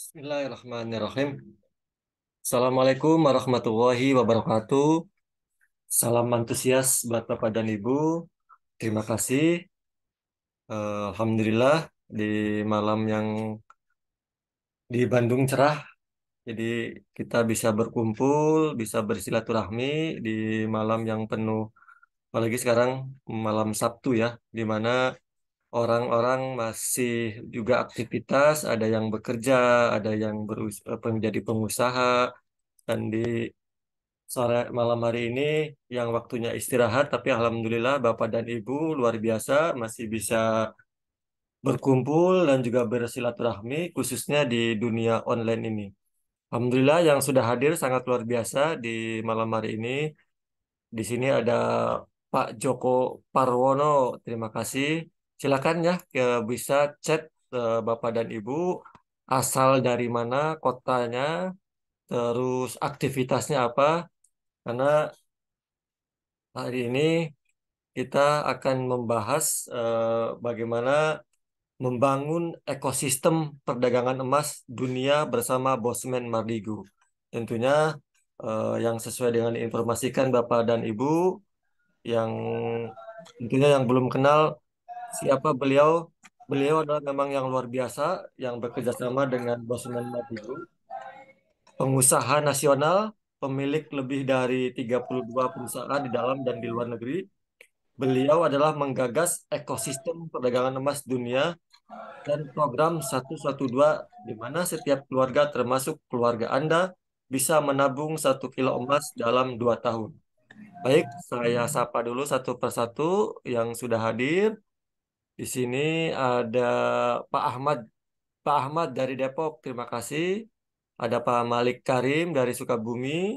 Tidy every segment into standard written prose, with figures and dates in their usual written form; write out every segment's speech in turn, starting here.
Bismillahirrahmanirrahim. Assalamualaikum warahmatullahi wabarakatuh. Salam antusias buat Bapak dan Ibu. Terima kasih. Alhamdulillah di malam yang di Bandung cerah. Jadi kita bisa berkumpul, bisa bersilaturahmi di malam yang penuh. Apalagi sekarang malam Sabtu ya, di mana orang-orang masih juga aktivitas, ada yang bekerja, ada yang menjadi pengusaha, dan di sore malam hari ini yang waktunya istirahat, tapi alhamdulillah Bapak dan Ibu luar biasa masih bisa berkumpul dan juga bersilaturahmi khususnya di dunia online ini. Alhamdulillah yang sudah hadir sangat luar biasa di malam hari ini. Di sini ada Pak Joko Parwono. Terima kasih. Silakan ya bisa chat Bapak dan Ibu asal dari mana, kotanya, terus aktivitasnya apa. Karena hari ini kita akan membahas bagaimana membangun ekosistem perdagangan emas dunia bersama Bosman Mardigu. Tentunya yang sesuai dengan informasikan Bapak dan Ibu yang tentunya yang belum kenal siapa beliau, beliau adalah memang yang luar biasa yang bekerja sama dengan Bosman Mardigu, pengusaha nasional, pemilik lebih dari 32 perusahaan di dalam dan di luar negeri. Beliau adalah menggagas ekosistem perdagangan emas dunia dan program 112 di mana setiap keluarga termasuk keluarga Anda bisa menabung 1 kilo emas dalam 2 tahun. Baik, saya sapa dulu satu persatu yang sudah hadir. Di sini ada Pak Ahmad, Pak Ahmad dari Depok, terima kasih. Ada Pak Malik Karim dari Sukabumi,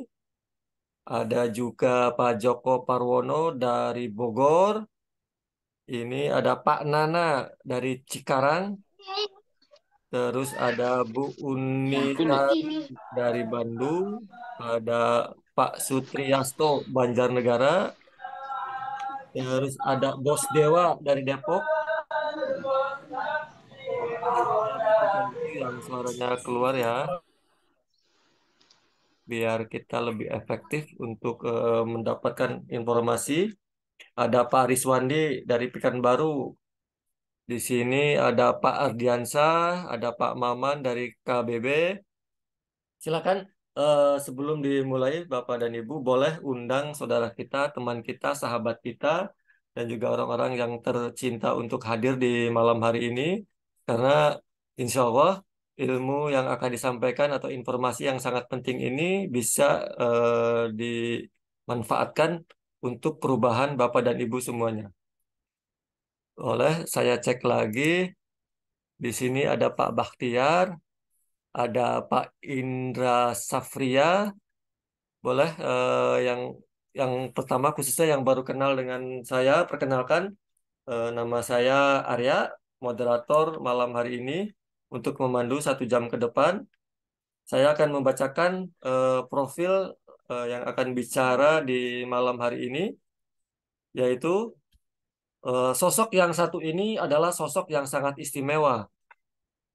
ada juga Pak Joko Parwono dari Bogor. Ini ada Pak Nana dari Cikarang. Terus ada Bu Unita dari Bandung. Ada Pak Sutriyasto Banjarnegara. Terus ada Bos Dewa dari Depok. Saya matikan dulu yang suaranya keluar ya, biar kita lebih efektif untuk mendapatkan informasi. Ada Pak Riswandi dari Pekanbaru. Di sini ada Pak Ardiansah, ada Pak Maman dari KBB. Silakan sebelum dimulai Bapak dan Ibu boleh undang saudara kita, teman kita, sahabat kita, dan juga orang-orang yang tercinta untuk hadir di malam hari ini karena insya Allah ilmu yang akan disampaikan atau informasi yang sangat penting ini bisa dimanfaatkan untuk perubahan Bapak dan Ibu semuanya. Boleh saya cek lagi. Di sini ada Pak Bakhtiar, ada Pak Indra Safria. Boleh yang pertama khususnya yang baru kenal dengan saya, perkenalkan nama saya Arya, moderator malam hari ini untuk memandu 1 jam ke depan. Saya akan membacakan profil yang akan bicara di malam hari ini, yaitu sosok yang satu ini adalah sosok yang sangat istimewa.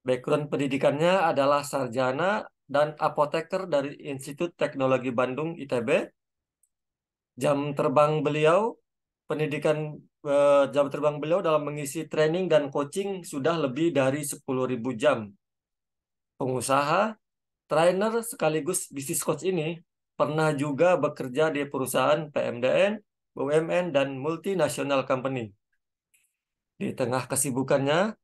Background pendidikannya adalah sarjana dan apoteker dari Institut Teknologi Bandung ITB. Jam terbang beliau, pendidikan jam terbang beliau dalam mengisi training dan coaching sudah lebih dari 10.000 jam. Pengusaha, trainer sekaligus bisnis coach ini pernah juga bekerja di perusahaan PMDN, BUMN, dan multinational company. Di tengah kesibukannya,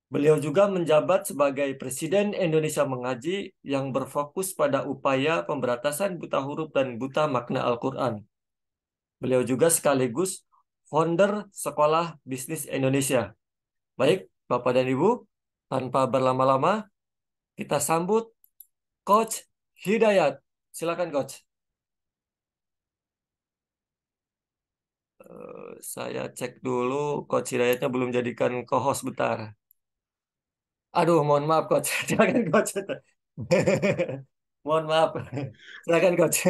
beliau juga menjabat sebagai Presiden Indonesia Mengaji yang berfokus pada upaya pemberantasan buta huruf dan buta makna Al-Quran. Beliau juga sekaligus founder Sekolah Bisnis Indonesia. Baik, Bapak dan Ibu, tanpa berlama-lama, kita sambut Coach Hidayat. Silakan, Coach. Saya cek dulu, Coach Hidayatnya belum jadikan co-host bentar. Aduh, mohon maaf, Coach. Silakan, Coach. Mohon maaf. Silakan, Coach.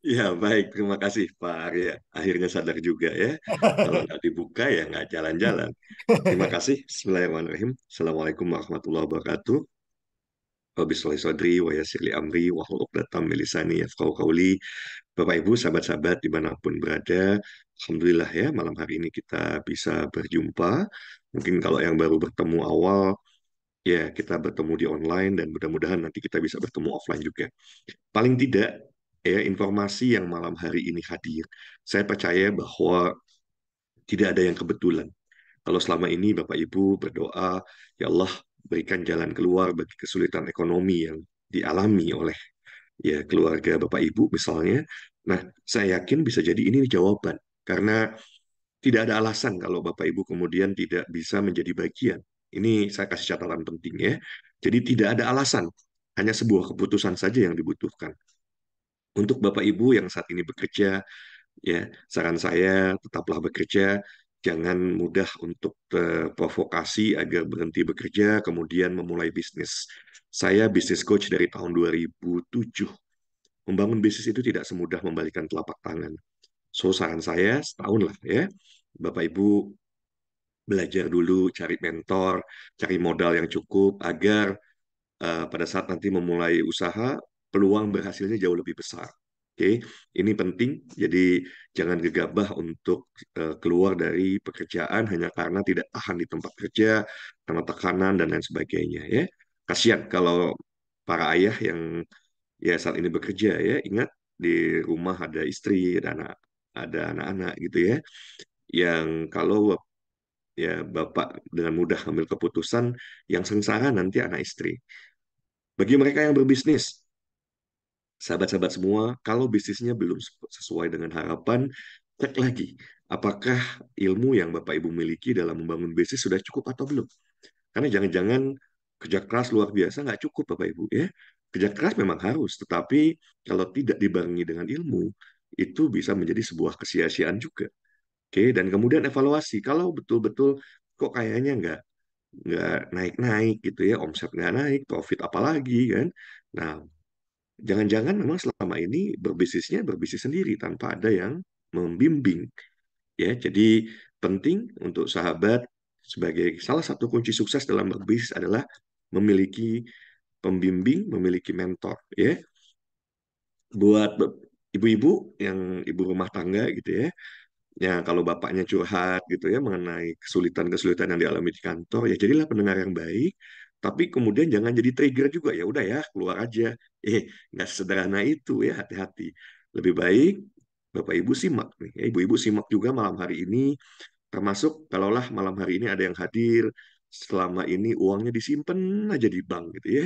Ya, baik. Terima kasih, Pak Arya. Akhirnya sadar juga ya. Kalau nggak dibuka ya nggak jalan-jalan. Terima kasih. Bismillahirrahmanirrahim. Assalamualaikum warahmatullahi wabarakatuh. Rabbi sholih sodri wa yassir li amri wahlul 'uqdatam min lisani yafqahu qawli. Bapak Ibu, sahabat-sahabat dimanapun berada, Alhamdulillah ya malam hari ini kita bisa berjumpa. Mungkin kalau yang baru bertemu awal, ya kita bertemu di online dan mudah-mudahan nanti kita bisa bertemu offline juga. Paling tidak ya informasi yang malam hari ini hadir, saya percaya bahwa tidak ada yang kebetulan. Kalau selama ini Bapak Ibu berdoa, ya Allah berikan jalan keluar bagi kesulitan ekonomi yang dialami oleh ya keluarga Bapak Ibu misalnya. Nah, saya yakin bisa jadi ini jawaban. Karena tidak ada alasan kalau Bapak Ibu kemudian tidak bisa menjadi bagian. Ini saya kasih catatan penting ya. Jadi tidak ada alasan, hanya sebuah keputusan saja yang dibutuhkan. Untuk Bapak Ibu yang saat ini bekerja, ya saran saya tetaplah bekerja, jangan mudah untuk terprovokasi agar berhenti bekerja kemudian memulai bisnis. Saya bisnis coach dari tahun 2007. Membangun bisnis itu tidak semudah membalikan telapak tangan. So saran saya setahun lah ya, Bapak Ibu belajar dulu, cari mentor, cari modal yang cukup agar pada saat nanti memulai usaha, peluang berhasilnya jauh lebih besar. Oke, ini penting. Jadi jangan gegabah untuk keluar dari pekerjaan hanya karena tidak tahan di tempat kerja, karena tekanan dan lain sebagainya. Ya, kasihan kalau para ayah yang ya saat ini bekerja ya. Ingat di rumah ada istri, ada anak-anak gitu ya. Yang kalau ya bapak dengan mudah ambil keputusan yang sengsara nanti anak istri. Bagi mereka yang berbisnis, sahabat-sahabat semua, kalau bisnisnya belum sesuai dengan harapan, cek lagi apakah ilmu yang Bapak Ibu miliki dalam membangun bisnis sudah cukup atau belum. Karena jangan-jangan kerja keras luar biasa nggak cukup Bapak Ibu ya. Kerja keras memang harus, tetapi kalau tidak dibarengi dengan ilmu, itu bisa menjadi sebuah kesia-siaan juga. Oke, dan kemudian evaluasi. Kalau betul-betul kok kayaknya nggak naik-naik gitu ya, omset nggak naik, profit apalagi kan. Nah, jangan-jangan memang selama ini berbisnis sendiri tanpa ada yang membimbing ya. Jadi penting untuk sahabat sebagai salah satu kunci sukses dalam berbisnis adalah memiliki pembimbing, memiliki mentor ya. Buat ibu-ibu yang ibu rumah tangga gitu ya. Ya, kalau bapaknya curhat gitu ya mengenai kesulitan-kesulitan yang dialami di kantor, ya jadilah pendengar yang baik. Tapi kemudian jangan jadi trigger juga. Ya udah ya, keluar aja. Nggak sederhana itu ya, hati-hati. Lebih baik Bapak Ibu simak nih. Ya, ibu-ibu simak juga malam hari ini. Termasuk kalaulah malam hari ini ada yang hadir, selama ini uangnya disimpan aja di bank gitu ya.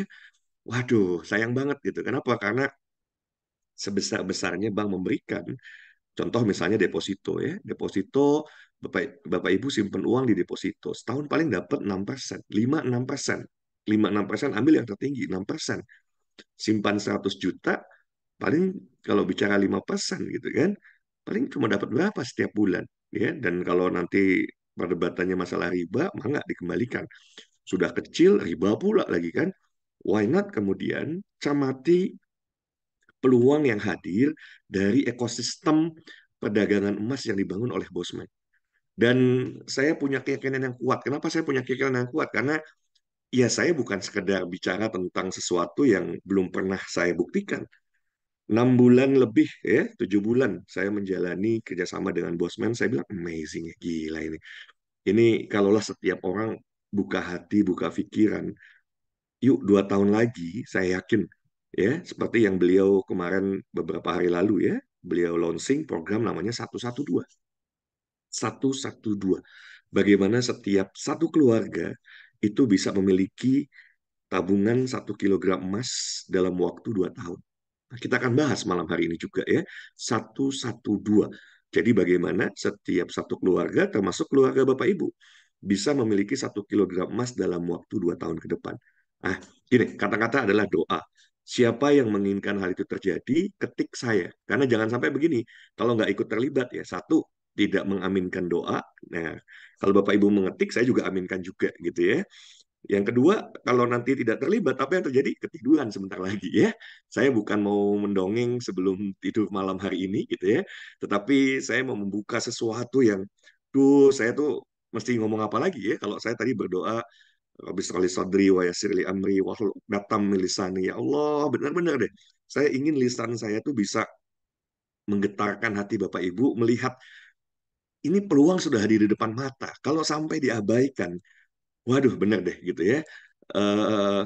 Waduh, sayang banget gitu. Kenapa? Karena sebesar-besarnya bank memberikan. Contoh misalnya deposito ya. Deposito Bapak Ibu simpan uang di deposito. Setahun paling dapat 6%, 5-6%. 5-6% ambil yang tertinggi 6%. Simpan 100 juta paling kalau bicara 5% gitu kan. Paling cuma dapat berapa setiap bulan ya. Dan kalau nanti perdebatannya masalah riba, mah nggak dikembalikan. Sudah kecil riba pula lagi kan. Why not kemudian camati peluang yang hadir dari ekosistem perdagangan emas yang dibangun oleh Bosman. Dan saya punya keyakinan yang kuat. Kenapa saya punya keyakinan yang kuat? Karena ya saya bukan sekedar bicara tentang sesuatu yang belum pernah saya buktikan. 6 bulan lebih ya, 7 bulan saya menjalani kerjasama dengan Bosman. Saya bilang amazing ya, gila ini. Ini kalaulah setiap orang buka hati, buka pikiran, yuk 2 tahun lagi saya yakin ya seperti yang beliau kemarin beberapa hari lalu ya beliau launching program namanya 112. 112. Bagaimana setiap satu keluarga itu bisa memiliki tabungan 1 kilogram emas dalam waktu 2 tahun. Nah, kita akan bahas malam hari ini juga ya 112. Jadi bagaimana setiap satu keluarga termasuk keluarga Bapak Ibu bisa memiliki 1 kilogram emas dalam waktu 2 tahun ke depan. Ah, gini, kata-kata adalah doa. Siapa yang menginginkan hal itu terjadi, ketik saya. Karena jangan sampai begini, kalau nggak ikut terlibat ya, satu, tidak mengaminkan doa. Nah, kalau Bapak Ibu mengetik, saya juga aminkan juga gitu ya. Yang kedua, kalau nanti tidak terlibat, apa yang terjadi? Ketiduran sebentar lagi ya. Saya bukan mau mendongeng sebelum tidur malam hari ini gitu ya. Tetapi saya mau membuka sesuatu yang, saya tuh mesti ngomong apa lagi ya. Kalau saya tadi berdoa Rabbi shrah li sadri wa yassir li amri wahlul 'uqdatam min lisani. Ya Allah, benar-benar deh. Saya ingin lisan saya tuh bisa menggetarkan hati Bapak Ibu melihat ini peluang sudah hadir di depan mata. Kalau sampai diabaikan, waduh benar deh gitu ya. Eh,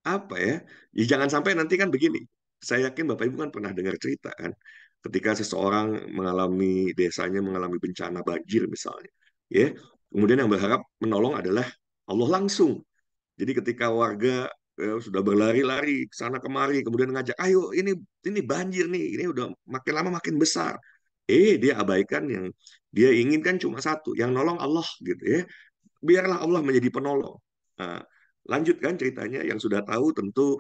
apa ya? Ya jangan sampai nanti kan begini. Saya yakin Bapak Ibu kan pernah dengar cerita kan, ketika seseorang mengalami desanya mengalami bencana banjir misalnya, ya. Kemudian yang berharap menolong adalah Allah langsung. Jadi ketika warga sudah berlari-lari ke sana kemari, kemudian ngajak, ayo ini banjir nih, ini udah makin lama makin besar. Dia abaikan yang dia inginkan cuma satu, yang nolong Allah gitu ya. Biarlah Allah menjadi penolong. Nah, lanjutkan ceritanya yang sudah tahu tentu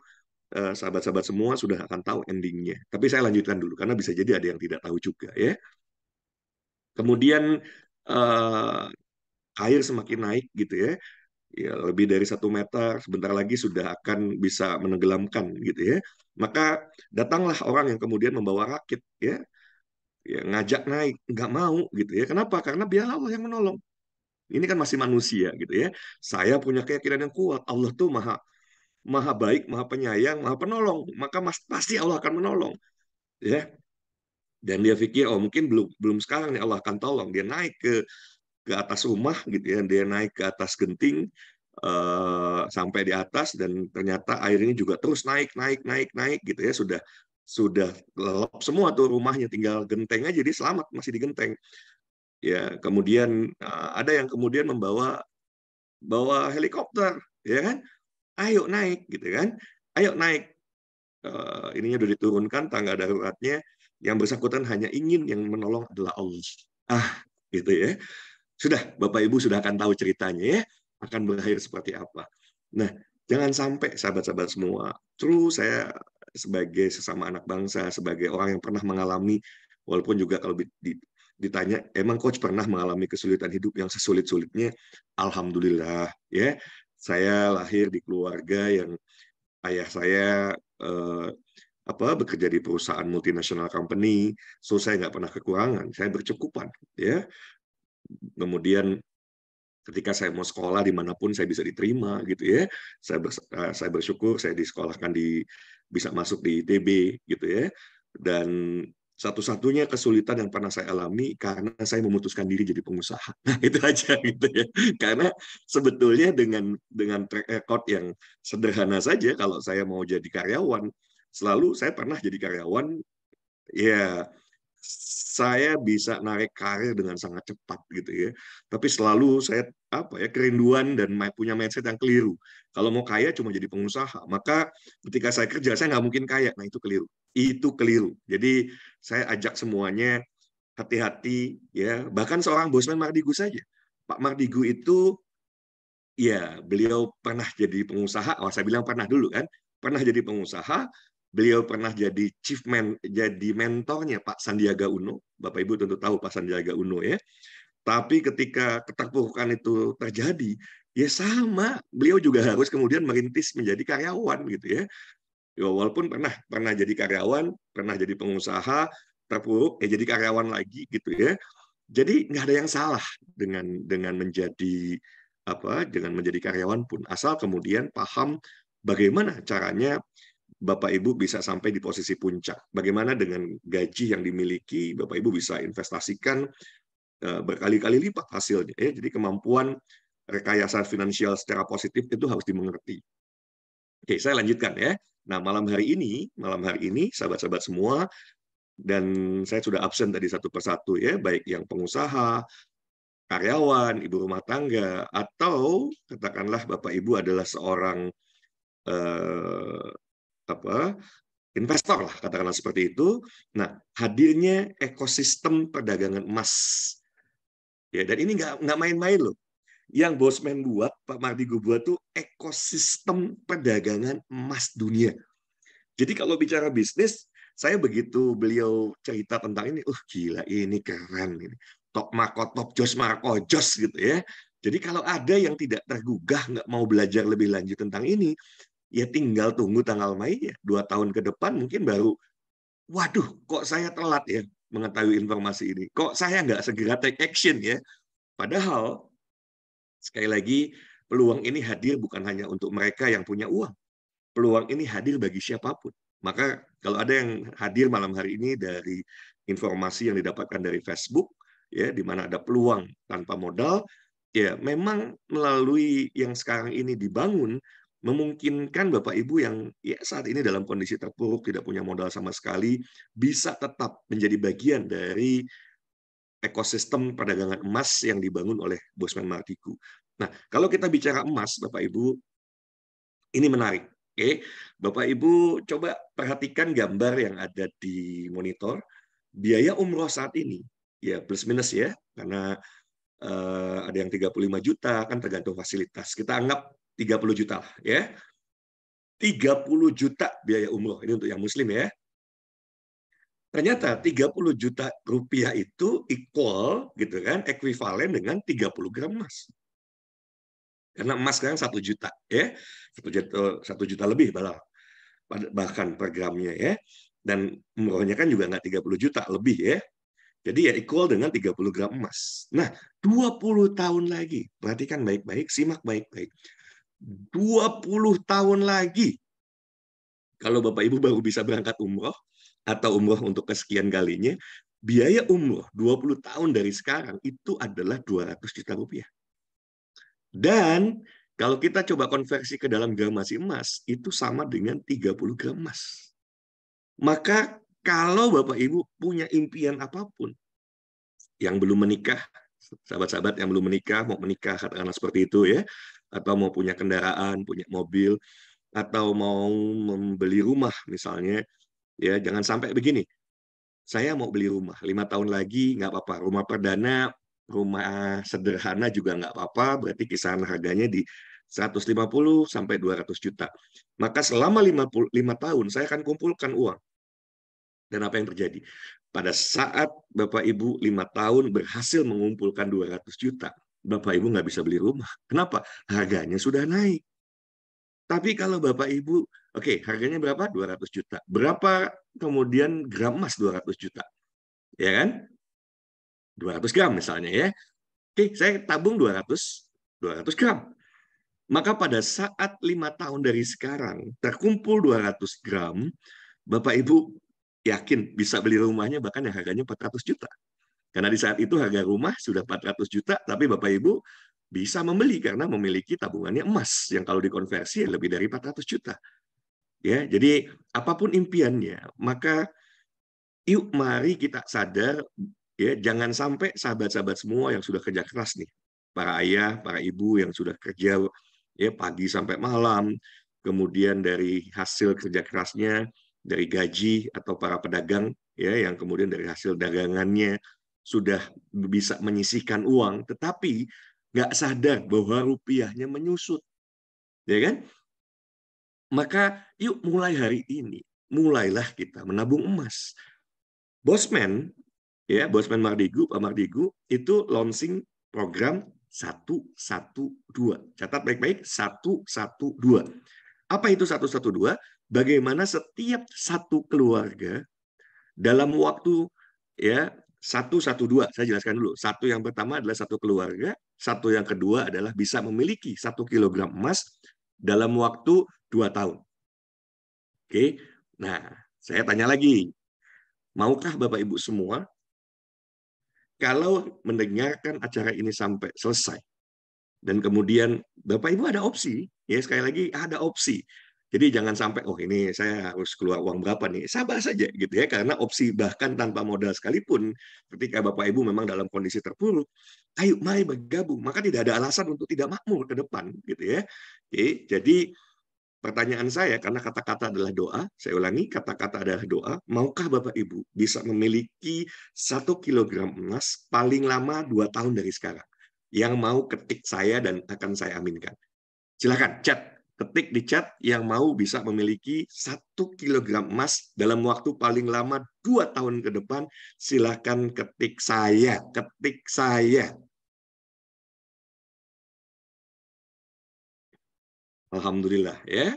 sahabat-sahabat semua sudah akan tahu endingnya. Tapi saya lanjutkan dulu karena bisa jadi ada yang tidak tahu juga ya. Kemudian eh, air semakin naik gitu ya. Ya, lebih dari 1 meter, sebentar lagi sudah akan bisa menenggelamkan gitu ya. Maka datanglah orang yang kemudian membawa rakit ya, ngajak naik, nggak mau gitu ya. Kenapa? Karena biarlah Allah yang menolong. Ini kan masih manusia gitu ya. Saya punya keyakinan yang kuat. Allah tuh maha maha baik, maha penyayang, maha penolong. Maka pasti Allah akan menolong ya. Dan dia pikir oh mungkin belum belum sekarang nih Allah akan tolong. Dia naik ke atas rumah gitu ya, dia naik ke atas genting sampai di atas dan ternyata air ini juga terus naik naik naik naik gitu ya, sudah lelap semua tuh rumahnya, tinggal genteng aja, jadi selamat masih di genteng ya. Kemudian ada yang kemudian bawa helikopter ya kan, ayo naik gitu kan, ayo naik. Ininya udah diturunkan tangga daruratnya, yang bersangkutan hanya ingin yang menolong adalah Allah. Ah, gitu ya. Sudah, Bapak Ibu sudah akan tahu ceritanya ya, akan berakhir seperti apa. Nah, jangan sampai sahabat-sahabat semua, terus saya sebagai sesama anak bangsa, sebagai orang yang pernah mengalami, walaupun juga kalau ditanya, emang coach pernah mengalami kesulitan hidup yang sesulit-sulitnya? Alhamdulillah, ya. Saya lahir di keluarga yang ayah saya eh, bekerja di perusahaan multinasional company, so saya nggak pernah kekurangan, saya bercukupan, ya. Kemudian ketika saya mau sekolah dimanapun saya bisa diterima gitu ya. Saya bersyukur saya disekolahkan bisa masuk di ITB gitu ya. Dan satu-satunya kesulitan yang pernah saya alami karena saya memutuskan diri jadi pengusaha. Nah, itu aja gitu ya. Karena sebetulnya dengan track record yang sederhana saja, kalau saya mau jadi karyawan, selalu saya pernah jadi karyawan ya, saya bisa narik karir dengan sangat cepat gitu ya. Tapi selalu saya kerinduan dan punya mindset yang keliru. Kalau mau kaya cuma jadi pengusaha, maka ketika saya kerja saya nggak mungkin kaya. Nah, itu keliru. Itu keliru. Jadi saya ajak semuanya hati-hati ya. Bahkan seorang Bosman Mardigu saja. Pak Mardigu itu ya, beliau pernah jadi pengusaha. Oh, saya bilang pernah dulu kan. Pernah jadi pengusaha. Beliau pernah jadi mentornya Pak Sandiaga Uno. Bapak Ibu tentu tahu Pak Sandiaga Uno ya. Tapi ketika keterpurukan itu terjadi, ya sama. Beliau juga harus kemudian merintis menjadi karyawan gitu ya. Ya, walaupun pernah jadi karyawan, pernah jadi pengusaha, terpuruk, ya jadi karyawan lagi gitu ya. Jadi nggak ada yang salah dengan menjadi dengan menjadi karyawan pun, asal kemudian paham bagaimana caranya Bapak Ibu bisa sampai di posisi puncak. Bagaimana dengan gaji yang dimiliki Bapak Ibu bisa investasikan berkali-kali lipat hasilnya. Jadi kemampuan rekayasa finansial secara positif itu harus dimengerti. Oke, saya lanjutkan ya. Nah, malam hari ini sahabat-sahabat semua, dan saya sudah absen tadi satu persatu ya, baik yang pengusaha, karyawan, ibu rumah tangga, atau katakanlah Bapak Ibu adalah seorang eh, apa investor lah, katakanlah seperti itu. Nah, hadirnya ekosistem perdagangan emas ya, dan ini nggak main-main loh. Yang Bosman buat, Pak Mardigu buat tuh ekosistem perdagangan emas dunia. Jadi kalau bicara bisnis, saya begitu beliau cerita tentang ini, gila ini keren ini. Top Marco, top Jos Marco, Jos gitu ya. Jadi kalau ada yang tidak tergugah, nggak mau belajar lebih lanjut tentang ini, ya tinggal tunggu tanggal mainnya. 2 tahun ke depan mungkin baru, waduh, kok saya telat ya mengetahui informasi ini. Kok saya nggak segera take action ya. Padahal, sekali lagi, peluang ini hadir bukan hanya untuk mereka yang punya uang. Peluang ini hadir bagi siapapun. Maka kalau ada yang hadir malam hari ini dari informasi yang didapatkan dari Facebook, ya, di mana ada peluang tanpa modal, ya memang melalui yang sekarang ini dibangun, memungkinkan Bapak Ibu yang ya saat ini dalam kondisi terpuruk, tidak punya modal sama sekali, bisa tetap menjadi bagian dari ekosistem perdagangan emas yang dibangun oleh Bosman Mardigu. Nah, kalau kita bicara emas, Bapak Ibu, ini menarik. Oke, Bapak Ibu coba perhatikan gambar yang ada di monitor. Biaya umroh saat ini, ya plus minus ya, karena ada yang 35 juta, kan tergantung fasilitas. Kita anggap 30 juta lah ya. 30 juta biaya umroh, ini untuk yang muslim ya. Ternyata 30 juta rupiah itu equal gitu kan, ekuivalen dengan 30 gram emas. Karena emas sekarang 1 juta ya, 1 juta lebih bahkan per gramnya ya. Dan umrohnya kan juga nggak 30 juta lebih ya. Jadi ya equal dengan 30 gram emas. Nah, 20 tahun lagi, perhatikan baik-baik, simak baik-baik. 20 tahun lagi, kalau Bapak Ibu baru bisa berangkat umroh, atau umroh untuk kesekian kalinya, biaya umroh 20 tahun dari sekarang itu adalah 200 juta rupiah. Dan kalau kita coba konversi ke dalam gramasi emas, itu sama dengan 30 gram emas. Maka kalau Bapak Ibu punya impian apapun, yang belum menikah, sahabat-sahabat yang belum menikah, mau menikah, katakanlah seperti itu ya, atau mau punya kendaraan, punya mobil, atau mau membeli rumah misalnya, ya jangan sampai begini. Saya mau beli rumah 5 tahun lagi nggak apa-apa, rumah perdana, rumah sederhana juga nggak apa-apa, berarti kisaran harganya di 150 sampai 200 juta. Maka selama 55 tahun saya akan kumpulkan uang. Dan apa yang terjadi? Pada saat Bapak Ibu 5 tahun berhasil mengumpulkan 200 juta, Bapak Ibu nggak bisa beli rumah. Kenapa? Harganya sudah naik. Tapi kalau Bapak Ibu, oke, harganya berapa? 200 juta. Berapa kemudian gram emas 200 juta? Ya kan? 200 gram misalnya ya. Oke, saya tabung 200 gram. Maka pada saat 5 tahun dari sekarang terkumpul 200 gram, Bapak Ibu yakin bisa beli rumahnya bahkan yang harganya 400 juta. Karena di saat itu harga rumah sudah 400 juta, tapi Bapak Ibu bisa membeli karena memiliki tabungannya emas yang kalau dikonversi lebih dari 400 juta. Ya, jadi apapun impiannya, maka yuk mari kita sadar ya, jangan sampai sahabat-sahabat semua yang sudah kerja keras nih, para ayah, para ibu yang sudah kerja ya pagi sampai malam, kemudian dari hasil kerja kerasnya, dari gaji atau para pedagang ya yang kemudian dari hasil dagangannya sudah bisa menyisihkan uang, tetapi nggak sadar bahwa rupiahnya menyusut, ya kan? Maka yuk mulai hari ini, mulailah kita menabung emas. Bosman, ya Bosman Mardigu, Pak Mardigu itu launching program 112. Catat baik-baik, 112. Apa itu 112? Bagaimana setiap satu keluarga dalam waktu ya 112. Saya jelaskan dulu. Satu yang pertama adalah satu keluarga, satu yang kedua adalah bisa memiliki 1 kilogram emas dalam waktu 2 tahun. Oke. Nah, saya tanya lagi, maukah Bapak Ibu semua kalau mendengarkan acara ini sampai selesai dan kemudian Bapak Ibu ada opsi, ya sekali lagi ada opsi. Jadi jangan sampai oh ini saya harus keluar uang berapa nih. Sabar saja gitu ya, karena opsi bahkan tanpa modal sekalipun ketika Bapak Ibu memang dalam kondisi terpuruk, ayo mari bergabung, maka tidak ada alasan untuk tidak makmur ke depan gitu ya. Oke, jadi pertanyaan saya, karena kata-kata adalah doa, saya ulangi, kata-kata adalah doa, maukah Bapak Ibu bisa memiliki 1 kilogram emas paling lama 2 tahun dari sekarang? Yang mau ketik saya dan akan saya aminkan. Silakan chat, ketik di chat yang mau bisa memiliki 1 kilogram emas dalam waktu paling lama 2 tahun ke depan, silakan ketik saya, ketik saya. Alhamdulillah ya.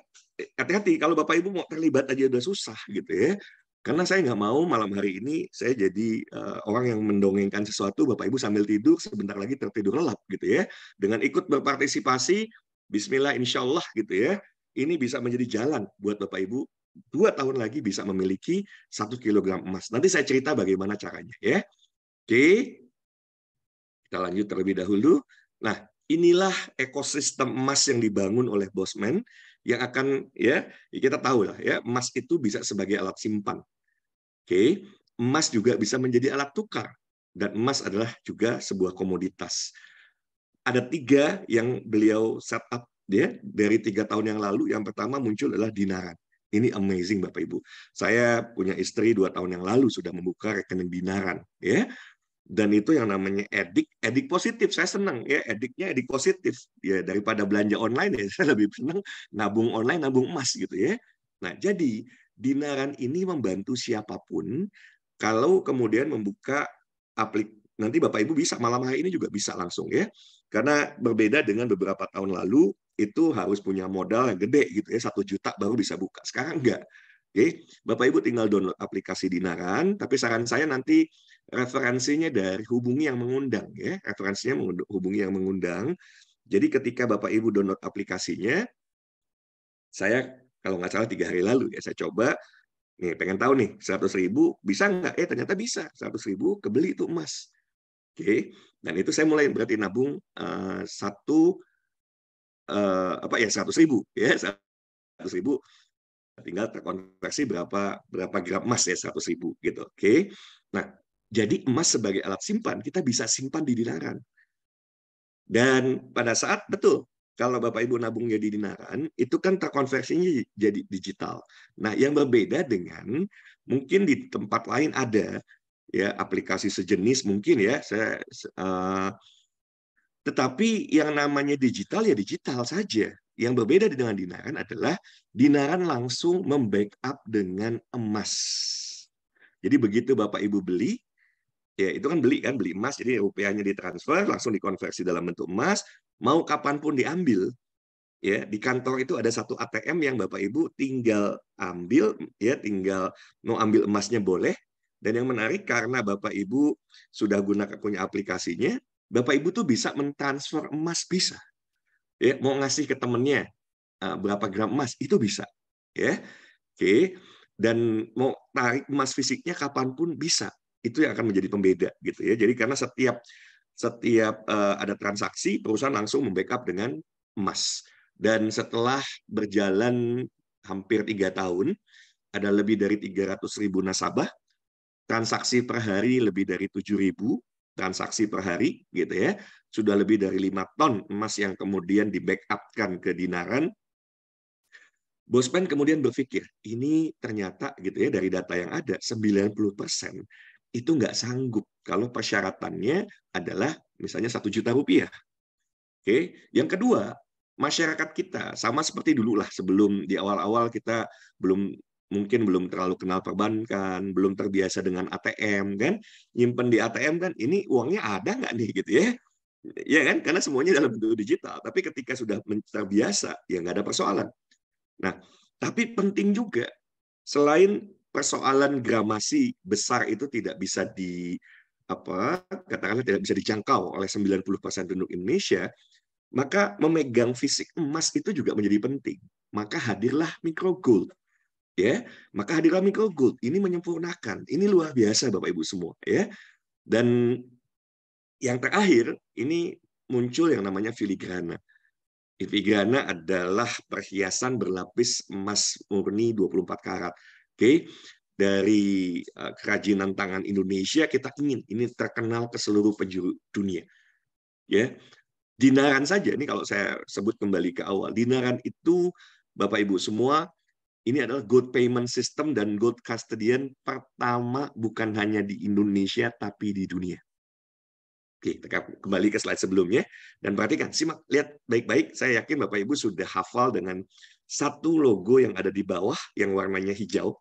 Hati-hati kalau Bapak Ibu mau terlibat aja udah susah gitu ya. Karena saya nggak mau malam hari ini saya jadi orang yang mendongengkan sesuatu, Bapak Ibu sambil tidur sebentar lagi tertidur lelap gitu ya. Dengan ikut berpartisipasi Bismillah, insya Allah gitu ya. Ini bisa menjadi jalan buat Bapak Ibu 2 tahun lagi bisa memiliki 1 kilogram emas. Nanti saya cerita bagaimana caranya ya. Oke, kita lanjut terlebih dahulu. Nah, inilah ekosistem emas yang dibangun oleh Bosman yang akan ya kita tahu lah ya emas itu bisa sebagai alat simpan. Oke, emas juga bisa menjadi alat tukar dan emas adalah juga sebuah komoditas. Ada 3 yang beliau setup dia dari 3 tahun yang lalu. Yang pertama muncul adalah dinaran. Ini amazing Bapak Ibu. Saya punya istri 2 tahun yang lalu sudah membuka rekening dinaran, ya. Dan itu yang namanya edik positif. Saya senang ya, ediknya edik positif. Ya daripada belanja online ya, saya lebih senang nabung online, nabung emas gitu ya. Nah, jadi dinaran ini membantu siapapun kalau kemudian membuka aplikasi. Nanti Bapak Ibu bisa malam hari ini juga bisa langsung ya. Karena berbeda dengan beberapa tahun lalu itu harus punya modal yang gede gitu ya, 1 juta baru bisa buka. Sekarang enggak. Oke, Bapak Ibu tinggal download aplikasi Dinaran, tapi saran saya nanti referensinya dari hubungi yang mengundang ya, referensinya hubungi yang mengundang. Jadi ketika Bapak Ibu download aplikasinya, saya kalau nggak salah 3 hari lalu ya saya coba nih pengen tahu nih 100.000 bisa nggak? Ternyata bisa 100.000 kebeli itu emas. Oke, dan itu saya mulai berarti nabung satu apa ya 100.000 ya 100.000 tinggal terkonversi berapa berapa gram emas ya 100.000 gitu. Oke, nah jadi emas sebagai alat simpan kita bisa simpan di dinaran dan pada saat betul kalau Bapak Ibu nabungnya di dinaran itu kan terkonversinya jadi digital. Nah yang berbeda dengan mungkin di tempat lain ada ya aplikasi sejenis mungkin ya saya tetapi yang namanya digital ya digital saja. Yang berbeda dengan dinaran adalah dinaran langsung membackup dengan emas. Jadi begitu Bapak Ibu beli, ya itu kan beli emas, jadi rupiahnya ditransfer langsung dikonversi dalam bentuk emas, mau kapanpun diambil. Ya di kantor itu ada satu ATM yang Bapak Ibu tinggal ambil, ya tinggal mau ambil emasnya boleh. Dan yang menarik karena Bapak Ibu sudah gunakan punya aplikasinya, Bapak Ibu tuh bisa mentransfer emas bisa. Ya, mau ngasih ke temennya berapa gram emas itu bisa. Ya, oke. Dan mau tarik emas fisiknya kapanpun bisa. Itu yang akan menjadi pembeda gitu ya. Jadi karena setiap setiap ada transaksi perusahaan langsung membackup dengan emas. Dan setelah berjalan hampir 3 tahun, ada lebih dari 300.000 nasabah, transaksi per hari lebih dari 7.000 transaksi per hari gitu ya, sudah lebih dari 5 ton emas yang kemudian di backupkan ke dinaran. Bosman kemudian berpikir, ini ternyata gitu ya dari data yang ada 90% itu nggak sanggup kalau persyaratannya adalah misalnya 1 juta rupiah. Oke, yang kedua masyarakat kita sama seperti dulu lah sebelum di awal-awal kita mungkin belum terlalu kenal perbankan, belum terbiasa dengan ATM kan, nyimpen di ATM kan, ini uangnya ada nggak nih gitu ya, ya kan, karena semuanya dalam bentuk digital. Tapi ketika sudah terbiasa, ya nggak ada persoalan. Nah, tapi penting juga selain persoalan gramasi besar itu tidak bisa katakanlah tidak bisa dijangkau oleh 90% penduduk Indonesia, maka memegang fisik emas itu juga menjadi penting. Maka hadirlah micro gold. Ya, maka hadirlah micro gold. Ini menyempurnakan. Ini luar biasa Bapak Ibu semua, ya. Dan yang terakhir ini muncul yang namanya filigrana. Filigrana adalah perhiasan berlapis emas murni 24 karat. Oke, dari kerajinan tangan Indonesia kita ingin ini terkenal ke seluruh penjuru dunia. Ya, dinaran saja ini kalau saya sebut kembali ke awal, dinaran itu Bapak Ibu semua ini adalah gold payment system dan gold custodian pertama bukan hanya di Indonesia tapi di dunia. Oke, kita kembali ke slide sebelumnya dan perhatikan, simak, lihat baik-baik. Saya yakin Bapak Ibu sudah hafal dengan satu logo yang ada di bawah yang warnanya hijau.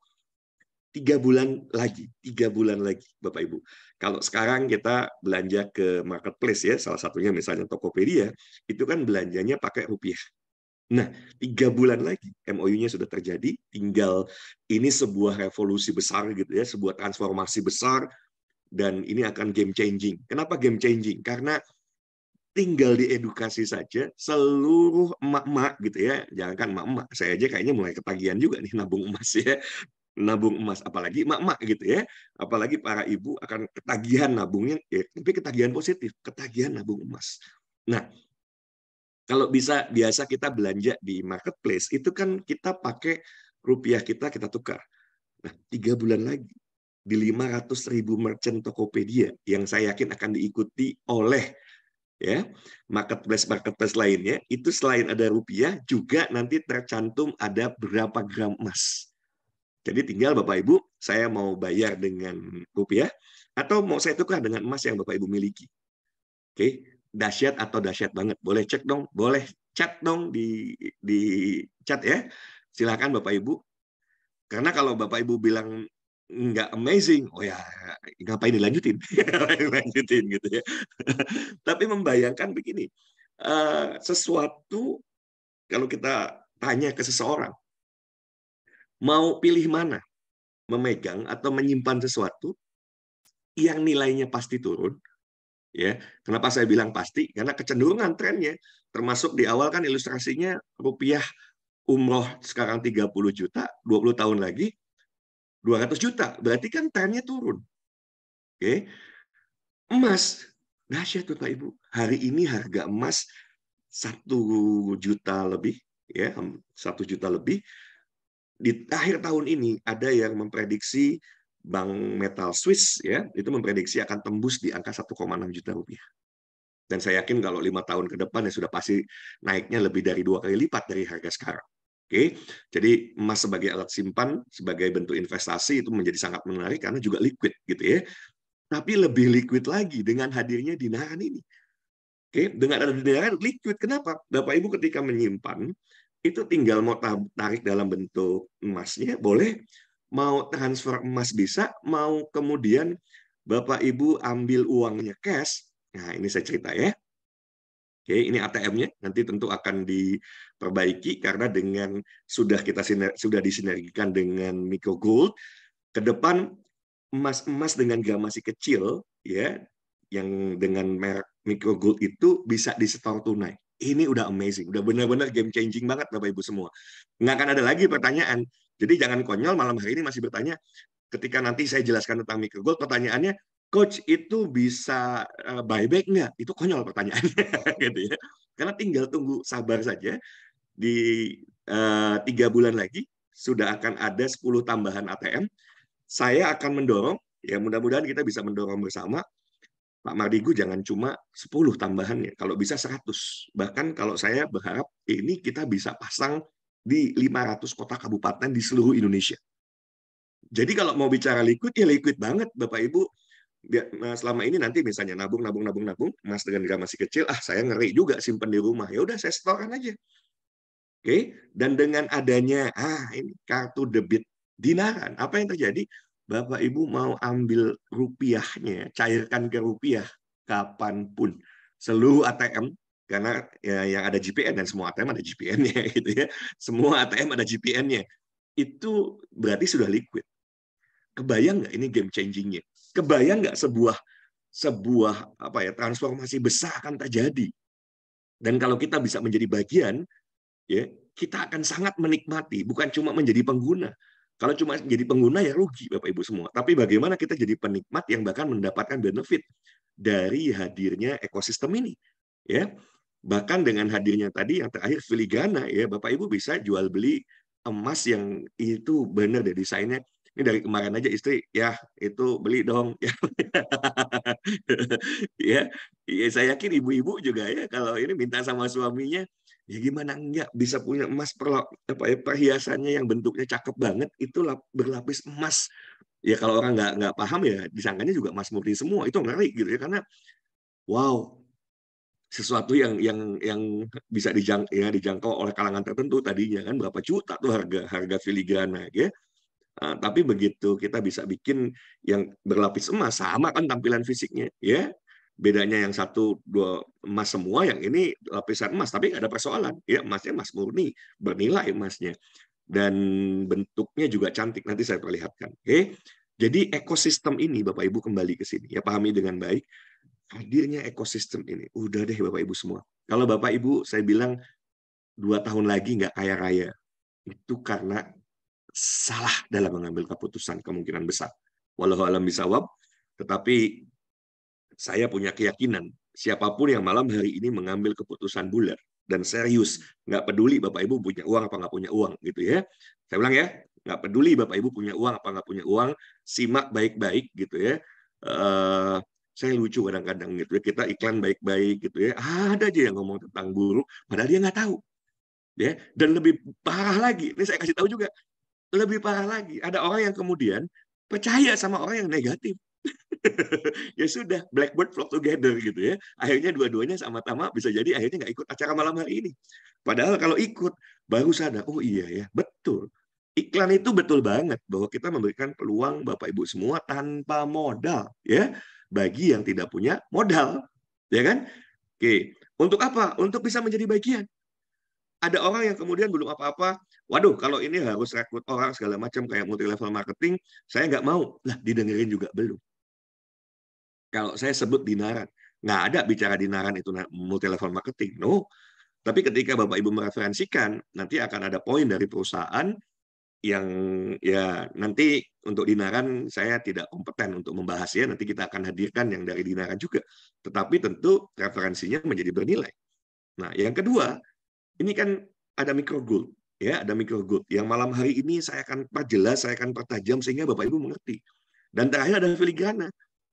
3 bulan lagi, 3 bulan lagi, Bapak Ibu. Kalau sekarang kita belanja ke marketplace ya, salah satunya misalnya Tokopedia, itu kan belanjanya pakai rupiah. Nah, 3 bulan lagi MOU-nya sudah terjadi, tinggal ini sebuah revolusi besar gitu ya, sebuah transformasi besar dan ini akan game changing. Kenapa game changing? Karena tinggal diedukasi saja seluruh emak-emak gitu ya. Jangankan emak-emak, saya aja kayaknya mulai ketagihan juga nih nabung emas ya. Nabung emas, apalagi emak-emak gitu ya. Apalagi para ibu akan ketagihan nabungnya, ya, tapi ketagihan positif, ketagihan nabung emas. Nah, kalau bisa biasa kita belanja di marketplace, itu kan kita pakai rupiah kita tukar. Nah, 3 bulan lagi di 500.000 merchant Tokopedia yang saya yakin akan diikuti oleh ya marketplace marketplace lainnya, itu selain ada rupiah juga nanti tercantum ada berapa gram emas. Jadi tinggal Bapak Ibu, saya mau bayar dengan rupiah atau mau saya tukar dengan emas yang Bapak Ibu miliki. Oke, dahsyat atau dahsyat banget. Boleh cek dong, boleh chat dong di chat ya. Silakan Bapak Ibu. Karena kalau Bapak Ibu bilang nggak amazing, oh ya ngapain dilanjutin? Lanjutin gitu ya. Tapi membayangkan begini, sesuatu kalau kita tanya ke seseorang, mau pilih mana? Memegang atau menyimpan sesuatu yang nilainya pasti turun, ya. Kenapa saya bilang pasti? Karena kecenderungan trennya, termasuk di awal kan ilustrasinya rupiah umroh sekarang 30 juta, 20 tahun lagi 200 juta. Berarti kan trennya turun. Oke. Emas, dahsyat Bapak Ibu. Hari ini harga emas 1 juta lebih, ya, 1 juta lebih. Di akhir tahun ini ada yang memprediksi Bank Metal Swiss ya itu memprediksi akan tembus di angka 1,6 juta rupiah. Dan saya yakin kalau 5 tahun ke depan ya sudah pasti naiknya lebih dari 2 kali lipat dari harga sekarang. Oke, jadi emas sebagai alat simpan, sebagai bentuk investasi itu menjadi sangat menarik karena juga liquid gitu ya. Tapi lebih liquid lagi dengan hadirnya dinaran ini. Oke, dengan ada dinaran liquid. Kenapa? Bapak Ibu ketika menyimpan itu tinggal mau tarik dalam bentuk emasnya boleh, mau transfer emas bisa, mau kemudian Bapak Ibu ambil uangnya cash. Nah, ini saya cerita ya. Oke, ini ATM-nya nanti tentu akan diperbaiki karena dengan sudah disinergikan dengan Micro Gold, ke depan emas-emas dengan gram masih kecil ya yang dengan merek Micro Gold itu bisa disetor tunai. Ini udah amazing, udah benar-benar game changing banget Bapak Ibu semua. Nggak akan ada lagi pertanyaan. Jadi jangan konyol malam hari ini masih bertanya ketika nanti saya jelaskan tentang Micro Gold, pertanyaannya, Coach itu bisa buyback nggak? Itu konyol pertanyaannya, gitu ya. Karena tinggal tunggu sabar saja di 3 bulan lagi sudah akan ada 10 tambahan ATM. Saya akan mendorong, ya mudah-mudahan kita bisa mendorong bersama, Pak Mardigu jangan cuma 10 tambahannya, kalau bisa 100. Bahkan kalau saya berharap ini kita bisa pasang di 500 kota kabupaten di seluruh Indonesia. Jadi kalau mau bicara liquid, ya liquid banget Bapak Ibu. Nah, selama ini nanti misalnya nabung, emas dengan gram masih kecil, saya ngeri juga simpen di rumah. Ya udah saya setorkan aja. Oke, dan dengan adanya ini kartu debit dinaran, apa yang terjadi? Bapak Ibu mau ambil rupiahnya, cairkan ke rupiah kapanpun. Seluruh ATM karena ya, yang ada GPN dan semua ATM ada GPN-nya gitu ya. Semua ATM ada GPN-nya. Itu berarti sudah liquid. Kebayang nggak ini game changing-nya? Kebayang nggak sebuah sebuah apa ya transformasi besar akan terjadi? Dan kalau kita bisa menjadi bagian, ya kita akan sangat menikmati, bukan cuma menjadi pengguna. Kalau cuma jadi pengguna ya rugi Bapak Ibu semua. Tapi bagaimana kita jadi penikmat yang bahkan mendapatkan benefit dari hadirnya ekosistem ini, ya. Bahkan dengan hadirnya tadi yang terakhir filigrana ya Bapak Ibu bisa jual beli emas yang itu benar deh desainnya. Ini dari kemarin aja istri ya itu beli dong ya. Ya, ya saya yakin ibu-ibu juga ya kalau ini minta sama suaminya ya gimana enggak bisa punya emas apa ya perhiasannya yang bentuknya cakep banget itu berlapis emas. Ya kalau orang nggak paham ya disangkanya juga emas murni semua itu ngeri gitu ya karena wow sesuatu yang bisa dijangkau oleh kalangan tertentu tadinya kan berapa juta tuh harga harga filigrana ya. Tapi begitu kita bisa bikin yang berlapis emas sama kan tampilan fisiknya ya bedanya yang satu dua emas semua yang ini lapisan emas tapi nggak ada persoalan ya emasnya emas murni bernilai emasnya dan bentuknya juga cantik nanti saya perlihatkan oke jadi ekosistem ini Bapak Ibu kembali ke sini ya pahami dengan baik hadirnya ekosistem ini. Udah deh Bapak Ibu semua. Kalau Bapak Ibu saya bilang 2 tahun lagi nggak kaya raya, itu karena salah dalam mengambil keputusan kemungkinan besar. Walau alam bisawab, tetapi saya punya keyakinan siapapun yang malam hari ini mengambil keputusan bulat dan serius, nggak peduli Bapak Ibu punya uang apa nggak punya uang, gitu ya. Saya ulang ya, nggak peduli Bapak Ibu punya uang apa nggak punya uang, simak baik-baik gitu ya. Eh, saya lucu kadang-kadang gitu ya, kita iklan baik-baik gitu ya, ada aja yang ngomong tentang guru, padahal dia nggak tahu, ya. Dan lebih parah lagi, ini saya kasih tahu juga, lebih parah lagi, ada orang yang kemudian percaya sama orang yang negatif. Ya sudah, Blackbird flock together gitu ya. Akhirnya dua-duanya sama-sama bisa jadi akhirnya nggak ikut acara malam hari ini. Padahal kalau ikut, baru sadar, oh iya ya, betul. Iklan itu betul banget bahwa kita memberikan peluang Bapak Ibu semua tanpa modal ya, bagi yang tidak punya modal, ya kan? Oke, untuk apa? Untuk bisa menjadi bagian. Ada orang yang kemudian belum apa-apa, waduh kalau ini harus rekrut orang segala macam kayak multi level marketing, saya nggak mau. Lah didengerin juga belum. Kalau saya sebut dinaran, nggak ada bicara dinaran itu multi level marketing, no. Tapi ketika Bapak Ibu mereferensikan, nanti akan ada poin dari perusahaan yang ya nanti untuk dinaran saya tidak kompeten untuk membahasnya, nanti kita akan hadirkan yang dari dinaran juga. Tetapi tentu referensinya menjadi bernilai. Nah, yang kedua, ini kan ada micro gold, ya, ada micro gold. Yang malam hari ini saya akan perjelas, saya akan pertajam sehingga Bapak Ibu mengerti. Dan terakhir ada filigrana.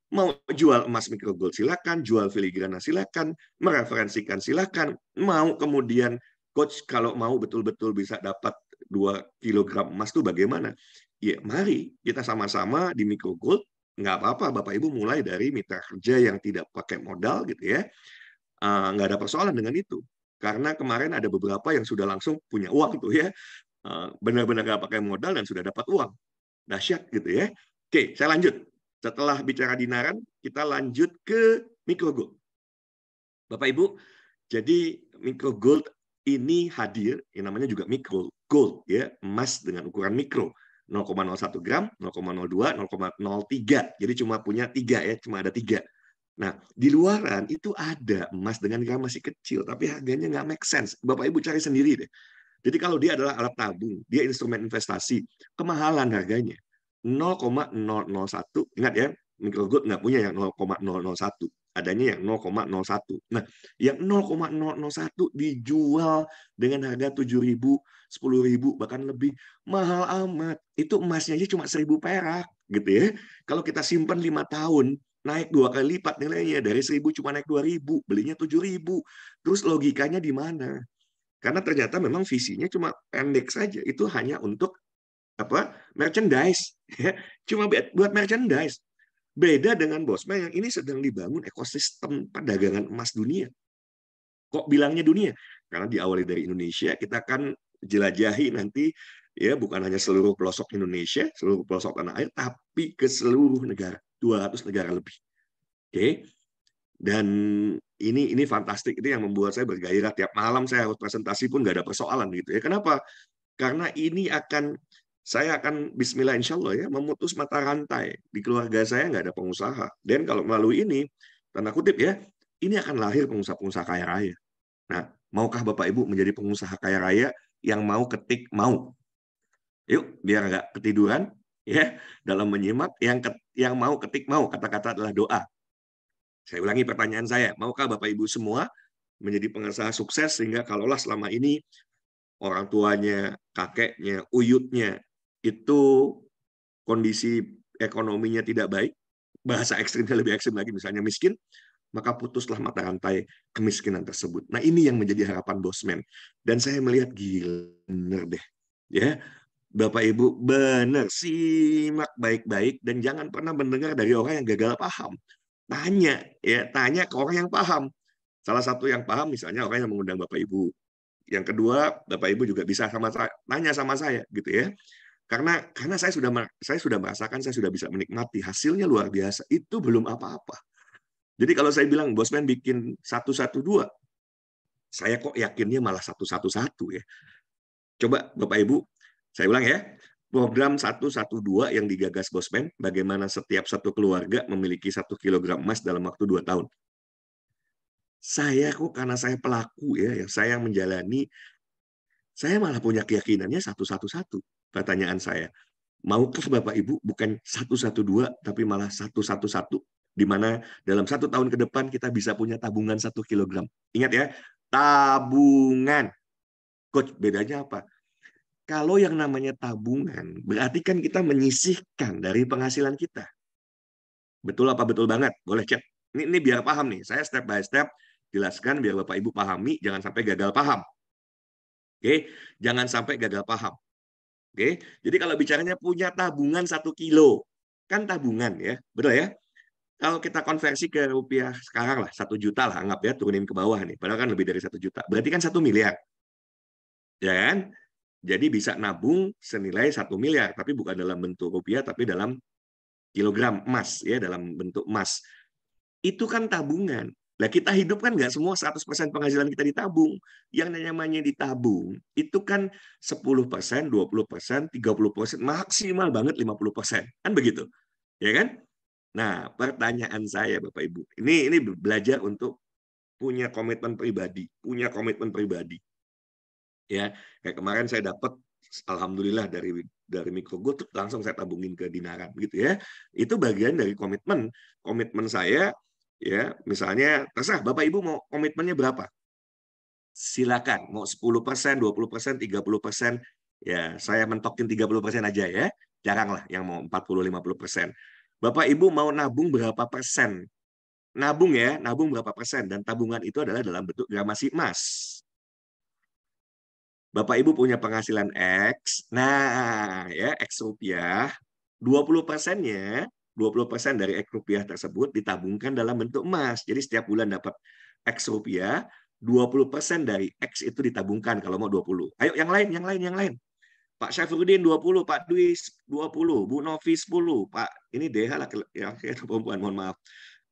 Mau jual emas micro gold silakan, jual filigrana silakan, mereferensikan silakan, mau kemudian coach kalau mau betul-betul bisa dapat 2 kilogram emas itu bagaimana? Ya mari kita sama-sama di micro gold, nggak apa-apa Bapak Ibu mulai dari mitra kerja yang tidak pakai modal gitu ya. Nggak ada persoalan dengan itu. Karena kemarin ada beberapa yang sudah langsung punya uang tuh ya. Benar-benar nggak pakai modal dan sudah dapat uang. Dahsyat gitu ya. Oke, saya lanjut. Setelah bicara dinaran, kita lanjut ke micro gold. Bapak Ibu, jadi micro gold ini hadir, yang namanya juga micro gold, ya, emas dengan ukuran mikro. 0,01 gram, 0,02, 0,03. Jadi cuma punya 3 ya, cuma ada 3. Nah, di luaran itu ada emas dengan gram masih kecil, tapi harganya nggak make sense. Bapak Ibu cari sendiri deh. Jadi kalau dia adalah alat tabung, dia instrumen investasi, kemahalan harganya. 0,001, ingat ya, microgold nggak punya yang 0,001, adanya yang 0,01. Nah, yang 0,001 dijual dengan harga 7.000, 10.000, bahkan lebih mahal amat. Itu emasnya aja cuma 1.000 perak, gitu ya. Kalau kita simpan 5 tahun, naik 2 kali lipat nilainya, dari 1.000 cuma naik 2.000, belinya 7.000. Terus logikanya di mana? Karena ternyata memang visinya cuma pendek saja. Itu hanya untuk apa? Merchandise. Ya. Cuma buat merchandise. Beda dengan Bosman yang ini sedang dibangun ekosistem perdagangan emas dunia. Kok bilangnya dunia? Karena diawali dari Indonesia, kita akan jelajahi nanti ya bukan hanya seluruh pelosok Indonesia, seluruh pelosok tanah air, tapi ke seluruh negara, 200 negara lebih. Oke. Dan ini fantastik, itu yang membuat saya bergairah tiap malam saya harus presentasi pun nggak ada persoalan gitu ya. Kenapa? Karena ini saya akan Bismillah insya Allah ya memutus mata rantai di keluarga saya nggak ada pengusaha. Dan kalau melalui ini tanda kutip ya, ini akan lahir pengusaha-pengusaha kaya raya. Nah, maukah Bapak Ibu menjadi pengusaha kaya raya yang mau ketik mau? Yuk, biar nggak ketiduran ya dalam menyimak. Yang mau ketik mau, kata-kata adalah doa. Saya ulangi pertanyaan saya, maukah Bapak Ibu semua menjadi pengusaha sukses sehingga kalaulah selama ini orang tuanya, kakeknya, uyutnya itu kondisi ekonominya tidak baik, bahasa ekstrimnya lebih ekstrim lagi misalnya miskin, maka putuslah mata rantai kemiskinan tersebut. Nah, ini yang menjadi harapan Bosman. Dan saya melihat gila bener deh. Ya, Bapak Ibu benar simak baik-baik dan jangan pernah mendengar dari orang yang gagal paham. Tanya ya, tanya ke orang yang paham. Salah satu yang paham misalnya orang yang mengundang Bapak Ibu. Yang kedua, Bapak Ibu juga bisa tanya sama saya gitu ya. Karena saya sudah merasakan, saya sudah bisa menikmati hasilnya luar biasa. Itu belum apa-apa. Jadi kalau saya bilang Bosman bikin 112, saya kok yakinnya malah 111 ya. Coba Bapak Ibu, saya ulang ya. Program 112 yang digagas Bosman, bagaimana setiap satu keluarga memiliki 1 kilogram emas dalam waktu 2 tahun. Saya kok karena saya pelaku ya, yang saya menjalani, saya malah punya keyakinannya satu-satu-satu. Pertanyaan saya, maukah Bapak Ibu bukan 112 tapi malah 111, di mana dalam 1 tahun ke depan kita bisa punya tabungan 1 kilogram. Ingat ya, tabungan. Coach, bedanya apa? Kalau yang namanya tabungan, berarti kan kita menyisihkan dari penghasilan kita. Betul apa betul banget? Boleh chat. Ini biar paham nih. Saya step by step jelaskan biar Bapak Ibu pahami, jangan sampai gagal paham. Oke, jangan sampai gagal paham. Oke, jadi kalau bicaranya punya tabungan 1 kilo, kan tabungan ya, betul ya? Kalau kita konversi ke rupiah sekarang lah, 1 juta lah, anggap ya, turunin ke bawah nih. Padahal kan lebih dari 1 juta. Berarti kan 1 miliar, ya kan? Jadi bisa nabung senilai 1 miliar, tapi bukan dalam bentuk rupiah, tapi dalam kilogram emas, ya, dalam bentuk emas. Itu kan tabungan. Nah, kita hidup kan nggak semua 100% penghasilan kita ditabung. Yang namanya ditabung, itu kan 10%, 20%, 30%, maksimal banget 50%. Kan begitu. Ya kan? Nah, pertanyaan saya Bapak Ibu, ini belajar untuk punya komitmen pribadi, ya. Kayak kemarin saya dapat, alhamdulillah, dari Microgold langsung saya tabungin ke Dinaran gitu ya. Itu bagian dari komitmen saya, ya. Misalnya terserah Bapak Ibu mau komitmennya berapa, silakan, mau 10%, 20%, 30%, ya saya mentokin 30% aja ya, jarang lah yang mau 40-50%. Bapak Ibu mau nabung berapa persen, nabung ya, nabung berapa persen, dan tabungan itu adalah dalam bentuk gramasi emas. Bapak Ibu punya penghasilan X, nah ya, X rupiah, 20%-nya, 20% dari X rupiah tersebut ditabungkan dalam bentuk emas. Jadi setiap bulan dapat X rupiah, 20% dari X itu ditabungkan kalau mau 20. Ayo yang lain, yang lain. Pak Syafruddin 20, Pak Dwi 20, Bu Novi 10, Pak ini DH laki-laki atau perempuan, mohon maaf.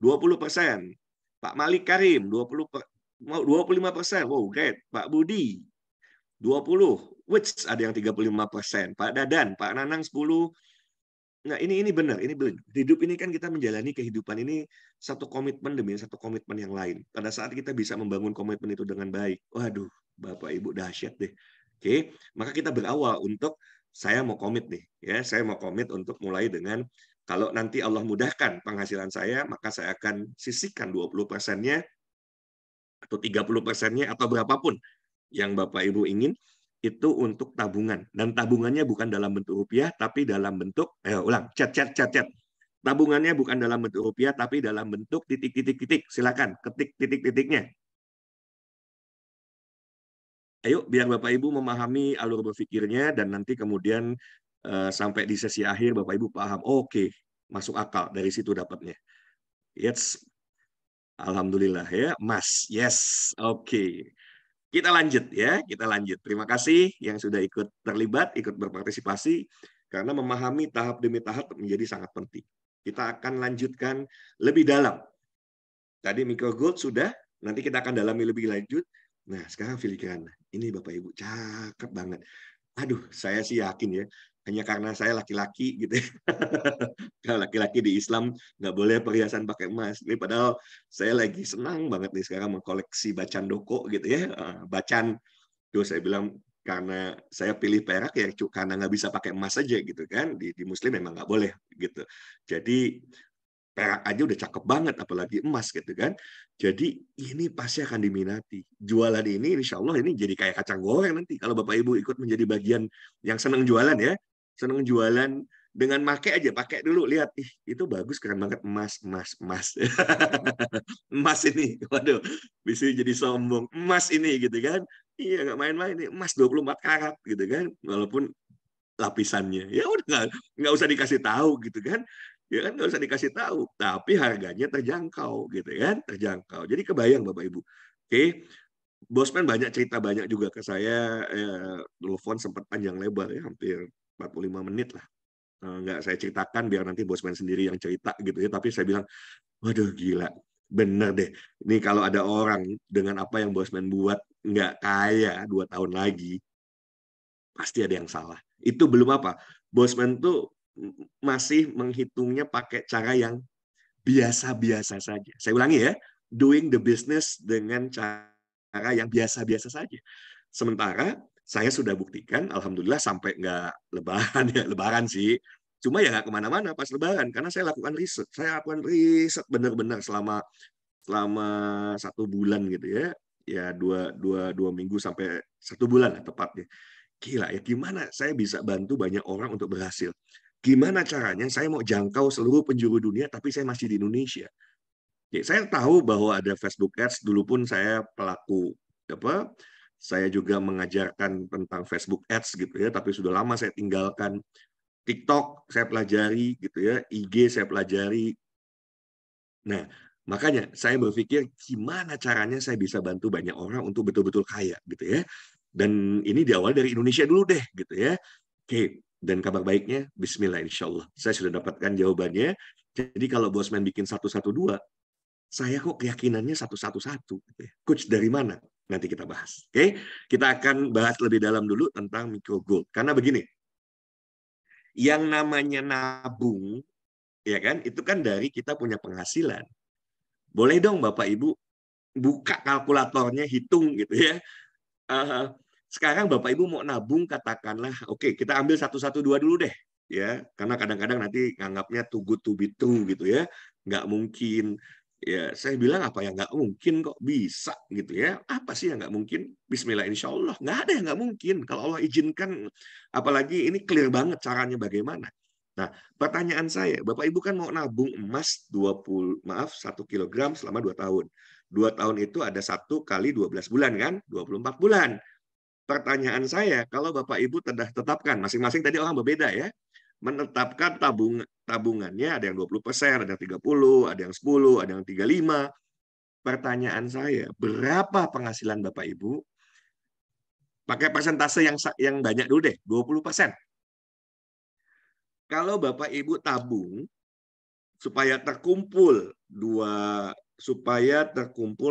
20%. Pak Malik Karim 25%. Wow, great. Pak Budi 20, which ada yang 35%. Pak Dadan, Pak Nanang 10. Nah, ini benar, ini benar. Hidup ini kan kita menjalani kehidupan ini satu komitmen demi satu komitmen yang lain. Pada saat kita bisa membangun komitmen itu dengan baik, waduh, Bapak Ibu dahsyat deh. Oke, maka kita berawal untuk saya mau komit nih, ya, saya mau komit untuk mulai dengan kalau nanti Allah mudahkan penghasilan saya, maka saya akan sisihkan 20%-nya atau 30%-nya atau berapapun yang Bapak Ibu ingin itu untuk tabungan, dan tabungannya bukan dalam bentuk rupiah tapi dalam bentuk ulang chat. Tabungannya bukan dalam bentuk rupiah tapi dalam bentuk titik. Silakan ketik titik-titiknya. Ayo biar Bapak Ibu memahami alur berpikirnya, dan nanti kemudian sampai di sesi akhir Bapak Ibu paham, oke, masuk akal, dari situ dapatnya. Yes, alhamdulillah ya, Mas. Yes, oke. Kita lanjut ya, kita lanjut. Terima kasih yang sudah ikut terlibat, ikut berpartisipasi, karena memahami tahap demi tahap menjadi sangat penting. Kita akan lanjutkan lebih dalam. Tadi micro gold sudah, nanti kita akan dalami lebih lanjut. Nah, sekarang filigrana. Ini Bapak Ibu, cakep banget. Aduh, saya sih yakin ya, hanya karena saya laki-laki gitu ya. Kalau laki-laki di Islam nggak boleh perhiasan pakai emas. Ini padahal saya lagi senang banget nih sekarang mengkoleksi bacan doko gitu ya. Bacan, tuh saya bilang karena saya pilih perak ya karena nggak bisa pakai emas aja gitu kan. Di Muslim memang nggak boleh gitu. Jadi perak aja udah cakep banget, apalagi emas gitu kan. Jadi ini pasti akan diminati. Jualan ini insya Allah ini jadi kayak kacang goreng nanti. Kalau Bapak Ibu ikut menjadi bagian yang senang jualan ya. Senang jualan dengan pakai dulu, lihat. Ih, itu bagus, keren banget. Emas. Emas ini, waduh, bisa jadi sombong. Emas ini gitu kan. Iya, nggak main-main nih. Emas 24 karat gitu kan. Walaupun lapisannya ya udah nggak usah dikasih tahu gitu kan, ya kan, nggak usah dikasih tahu, tapi harganya terjangkau gitu kan, terjangkau. Jadi kebayang Bapak Ibu. Oke, Bosman banyak cerita, banyak juga ke saya, telepon sempat panjang lebar ya, hampir 45 menit lah. Nggak saya ceritakan biar nanti Bosman sendiri yang cerita gitu ya, tapi saya bilang waduh gila, bener deh, ini kalau ada orang dengan apa yang Bosman buat nggak kaya 2 tahun lagi, pasti ada yang salah. Itu belum apa. Bosman tuh masih menghitungnya pakai cara yang biasa-biasa saja. Saya ulangi ya. doing the business dengan cara yang biasa-biasa saja. Sementara saya sudah buktikan, alhamdulillah sampai nggak lebaran ya, lebaran sih. Cuma ya nggak kemana-mana pas lebaran, karena saya lakukan riset. Saya lakukan riset benar-benar selama selama 1 bulan gitu ya. Ya dua minggu sampai 1 bulan lah tepatnya. Gila ya, gimana saya bisa bantu banyak orang untuk berhasil? Gimana caranya saya mau jangkau seluruh penjuru dunia, tapi saya masih di Indonesia? Ya, saya tahu bahwa ada Facebook Ads, dulu pun saya pelaku apa? Saya juga mengajarkan tentang Facebook Ads gitu ya, tapi sudah lama saya tinggalkan. TikTok saya pelajari gitu ya, IG saya pelajari. Nah, makanya saya berpikir gimana caranya saya bisa bantu banyak orang untuk betul-betul kaya gitu ya. Dan ini diawali dari Indonesia dulu deh gitu ya. Oke, dan kabar baiknya Bismillah insya Allah. Saya sudah dapatkan jawabannya. Jadi kalau Bosman bikin 112, saya kok keyakinannya 111 gitu ya. Coach dari mana? Nanti kita bahas. Oke, kita akan bahas lebih dalam dulu tentang micro goal. Karena begini, yang namanya nabung, ya kan, itu kan dari kita punya penghasilan. Boleh dong Bapak Ibu buka kalkulatornya, hitung gitu ya. Uh, Sekarang Bapak Ibu mau nabung, katakanlah, oke, kita ambil 112 dulu deh, ya, karena kadang-kadang nanti nganggapnya too good to be true gitu ya, nggak mungkin. Ya, saya bilang apa yang nggak mungkin kok bisa gitu ya? Apa sih yang nggak mungkin? Bismillah, insya Allah nggak ada yang nggak mungkin. Kalau Allah izinkan, apalagi ini clear banget caranya bagaimana. Nah, pertanyaan saya, Bapak Ibu kan mau nabung emas 20, maaf 1 kilogram selama 2 tahun. 2 tahun itu ada 1 kali 12 bulan kan? 24 bulan. Pertanyaan saya, kalau Bapak Ibu telah tetapkan, masing-masing tadi orang berbeda ya, menetapkan tabungannya, ada yang 20%, ada yang 30, ada yang 10, ada yang 35. Pertanyaan saya, berapa penghasilan Bapak Ibu? Pakai persentase yang banyak dulu deh, 20%. Kalau Bapak Ibu tabung supaya terkumpul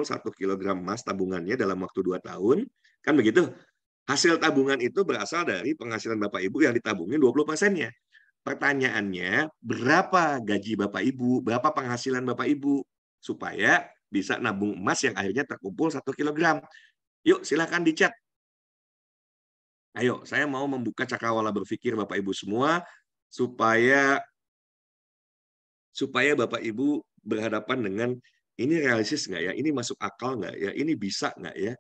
1 kilogram emas tabungannya dalam waktu 2 tahun, kan begitu? Hasil tabungan itu berasal dari penghasilan Bapak Ibu yang ditabungin 20%-nya. Pertanyaannya, berapa gaji Bapak Ibu, berapa penghasilan Bapak Ibu, supaya bisa nabung emas yang akhirnya terkumpul 1 kilogram. Yuk, silakan di chat. Ayo, saya mau membuka cakrawala berpikir Bapak Ibu semua, supaya supaya Bapak Ibu berhadapan dengan ini realistis nggak ya, ini masuk akal nggak ya, ini bisa nggak ya.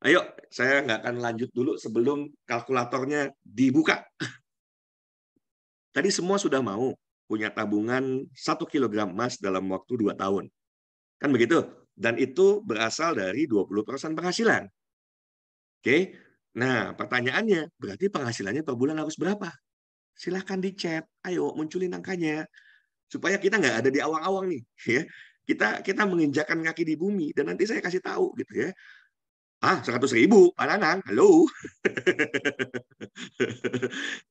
Ayo, saya nggak akan lanjut dulu sebelum kalkulatornya dibuka. Tadi semua sudah mau punya tabungan 1 kilogram emas dalam waktu 2 tahun. Kan begitu? Dan itu berasal dari 20% penghasilan. Oke? Nah, pertanyaannya, berarti penghasilannya per bulan harus berapa? Silahkan di chat. Ayo, munculin angkanya. Supaya kita nggak ada di awang-awang nih. Ya. Kita menginjakan kaki di bumi. Dan nanti saya kasih tahu gitu ya. 100.000, Pak Nanang, halo.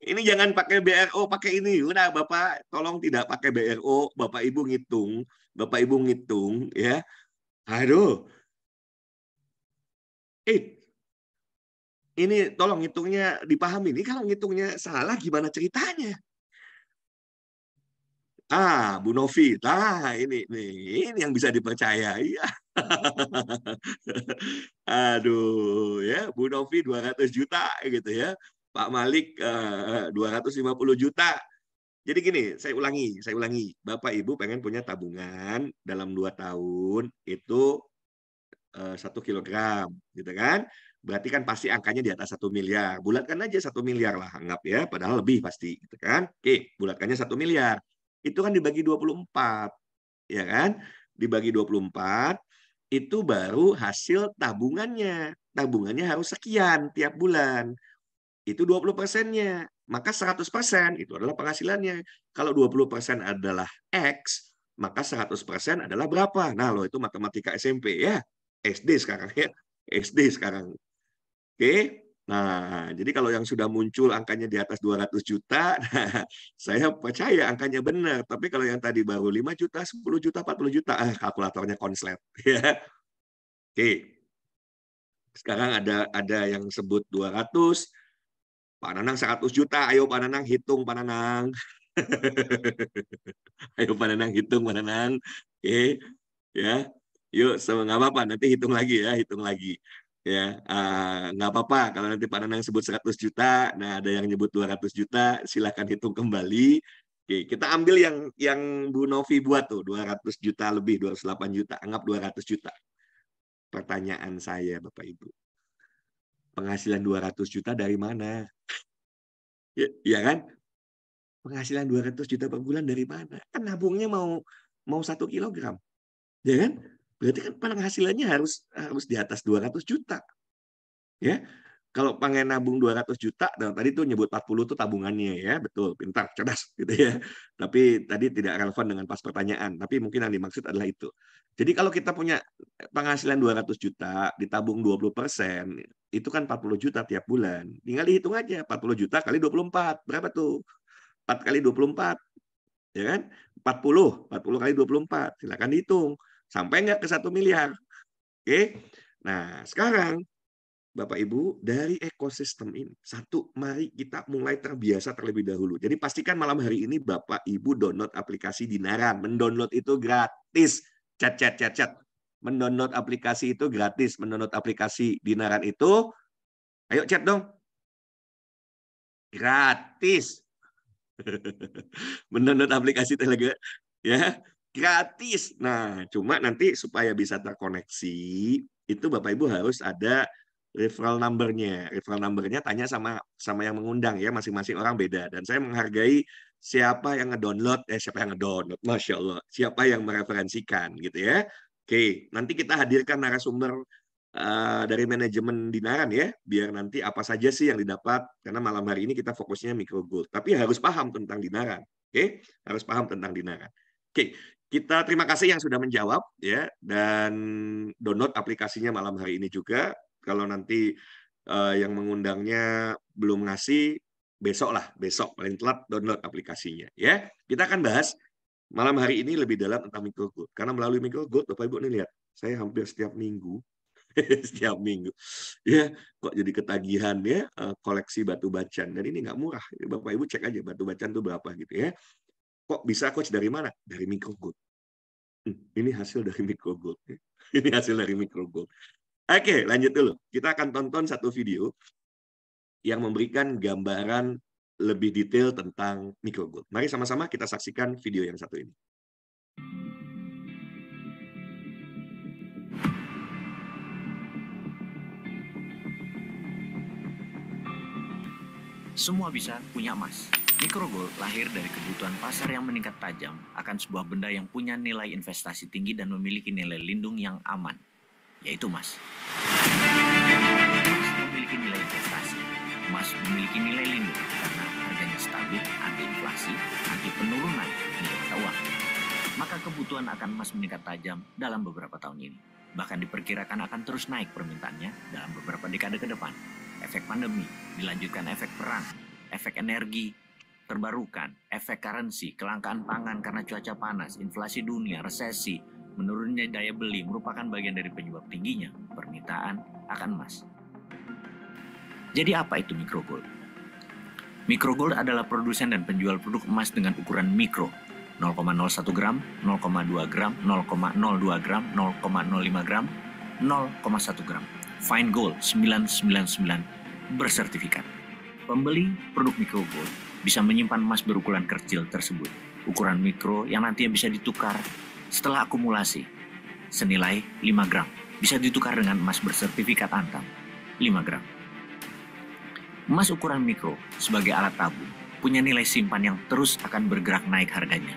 Ini jangan pakai BRO, pakai ini. Udah, Bapak, tolong tidak pakai BRO. Bapak Ibu ngitung. Bapak Ibu ngitung, ya. Aduh. Ini tolong ngitungnya dipahami. Ini kalau ngitungnya salah, gimana ceritanya? Bu Novi. Ini yang bisa dipercaya. Iya. Aduh, ya, Bu Novi 200 juta gitu ya. Pak Malik 250 juta. Jadi gini, saya ulangi. Bapak Ibu pengen punya tabungan dalam 2 tahun itu 1 kilogram, gitu kan? Berarti kan pasti angkanya di atas 1 miliar. Bulatkan aja 1 miliar lah, anggap ya. Padahal lebih pasti, gitu kan? Oke, bulatkannya 1 miliar. Itu kan dibagi 24, ya kan? Dibagi 24, itu baru hasil tabungannya. Tabungannya harus sekian tiap bulan. Itu 20%-nya. Maka 100% itu adalah penghasilannya. Kalau 20% adalah X, maka 100% adalah berapa? Nah, lo itu matematika SMP ya. SD sekarang ya. SD sekarang. Oke. Nah, jadi kalau yang sudah muncul angkanya di atas 200 juta, nah, saya percaya angkanya benar. Tapi kalau yang tadi baru 5 juta, 10 juta, 40 juta, kalkulatornya konslet. Ya. Oke. Sekarang ada yang sebut 200, Pak Nanang 100 juta. Ayo Pak Nanang hitung Pak Nanang. Ayo Pak Nanang hitung Pak Nanang. Oke, ya. Yuk, nggak apa-apa. Nanti hitung lagi ya, hitung lagi. Ya, nggak apa-apa kalau nanti Pak Nanang sebut 100 juta, nah ada yang nyebut 200 juta, silakan hitung kembali. Oke, kita ambil yang Bu Novi buat tuh, 200 juta lebih, 208 juta, anggap 200 juta. Pertanyaan saya, Bapak Ibu, penghasilan 200 juta dari mana? Ya kan? Penghasilan 200 juta per bulan dari mana? Kan nabungnya mau 1 kilogram. Ya kan? Berarti kan penghasilannya harus di atas 200 juta. Ya. Kalau pengen nabung 200 juta, nah tadi tuh nyebut 40 tuh tabungannya ya, betul, pintar, cerdas gitu ya. Tapi tadi tidak relevan dengan pas pertanyaan, tapi mungkin yang dimaksud adalah itu. Jadi kalau kita punya penghasilan 200 juta, ditabung 20%, itu kan 40 juta tiap bulan. Tinggal dihitung aja, 40 juta kali 24, berapa tuh? 4 kali 24, ya kan? 40 kali 24, silakan dihitung. Sampai nggak ke 1 miliar? Oke. Nah, sekarang Bapak Ibu, dari ekosistem ini, satu, mari kita mulai terbiasa terlebih dahulu. Jadi pastikan malam hari ini Bapak Ibu download aplikasi Dinaran. Mendownload itu gratis. Chat. Mendownload aplikasi itu gratis. Mendownload aplikasi Dinaran itu, ayo chat dong. Gratis. Mendownload aplikasi Telegram, ya, gratis. Nah, cuma nanti supaya bisa terkoneksi, itu Bapak Ibu harus ada referral number-nya. Referral number-nya tanya sama yang mengundang ya, masing-masing orang beda. Dan saya menghargai siapa yang ngedownload, Masya Allah, siapa yang mereferensikan gitu ya. Oke, nanti kita hadirkan narasumber dari manajemen Dinaran ya, biar nanti apa saja sih yang didapat, karena malam hari ini kita fokusnya micro gold. Tapi harus paham tentang Dinaran, oke? Harus paham tentang Dinaran. Oke, kita terima kasih yang sudah menjawab ya, dan download aplikasinya malam hari ini juga. Kalau nanti yang mengundangnya belum ngasih, besok paling telat download aplikasinya ya. Kita akan bahas malam hari ini lebih dalam tentang micro gold, karena melalui micro gold Bapak Ibu nih lihat, saya hampir setiap minggu setiap minggu ya kok jadi ketagihan ya koleksi batu bacan, dan ini nggak murah. Bapak Ibu cek aja batu bacan tuh berapa gitu ya. Kok bisa coach, dari mana? Dari micro gold. Ini hasil dari micro gold ya. Ini hasil dari micro gold. Oke, lanjut dulu, kita akan tonton satu video yang memberikan gambaran lebih detail tentang micro gold. Mari sama-sama kita saksikan video yang satu ini. Semua bisa punya emas. Micro gold lahir dari kebutuhan pasar yang meningkat tajam akan sebuah benda yang punya nilai investasi tinggi dan memiliki nilai lindung yang aman, yaitu emas. Emas memiliki nilai investasi. Emas memiliki nilai lindung karena harganya stabil, anti inflasi, anti penurunan nilai mata uang. Maka kebutuhan akan emas meningkat tajam dalam beberapa tahun ini. Bahkan diperkirakan akan terus naik permintaannya dalam beberapa dekade ke depan. Efek pandemi, dilanjutkan efek perang, efek energi terbarukan, efek currency, kelangkaan pangan karena cuaca panas, inflasi dunia, resesi, menurunnya daya beli merupakan bagian dari penyebab tingginya permintaan akan emas. Jadi apa itu micro gold? Micro gold adalah produsen dan penjual produk emas dengan ukuran mikro, 0,01 gram, 0,2 gram, 0,02 gram, 0,05 gram, 0,1 gram. Fine Gold 999 bersertifikat. Pembeli produk micro gold bisa menyimpan emas berukuran kecil tersebut, ukuran mikro yang nantinya bisa ditukar setelah akumulasi senilai 5 gram. Bisa ditukar dengan emas bersertifikat antam 5 gram. Emas ukuran mikro sebagai alat tabung punya nilai simpan yang terus akan bergerak naik harganya.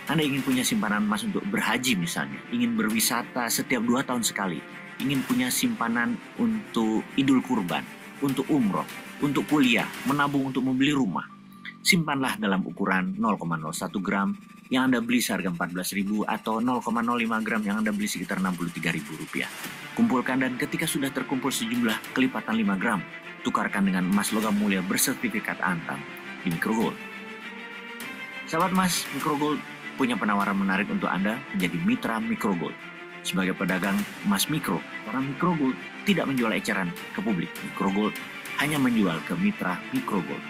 Anda ingin punya simpanan emas untuk berhaji misalnya, ingin berwisata setiap 2 tahun sekali, ingin punya simpanan untuk Idul Kurban, untuk umroh, untuk kuliah, menabung untuk membeli rumah. Simpanlah dalam ukuran 0,01 gram yang Anda beli seharga 14.000 atau 0,05 gram yang Anda beli sekitar 63.000 rupiah. Kumpulkan dan ketika sudah terkumpul sejumlah kelipatan 5 gram, tukarkan dengan emas logam mulia bersertifikat antam di Micro Gold. Sahabat emas, Micro Gold punya penawaran menarik untuk Anda menjadi mitra Micro Gold. Sebagai pedagang emas mikro, karena Micro Gold tidak menjual eceran ke publik. Micro Gold hanya menjual ke mitra Micro Gold.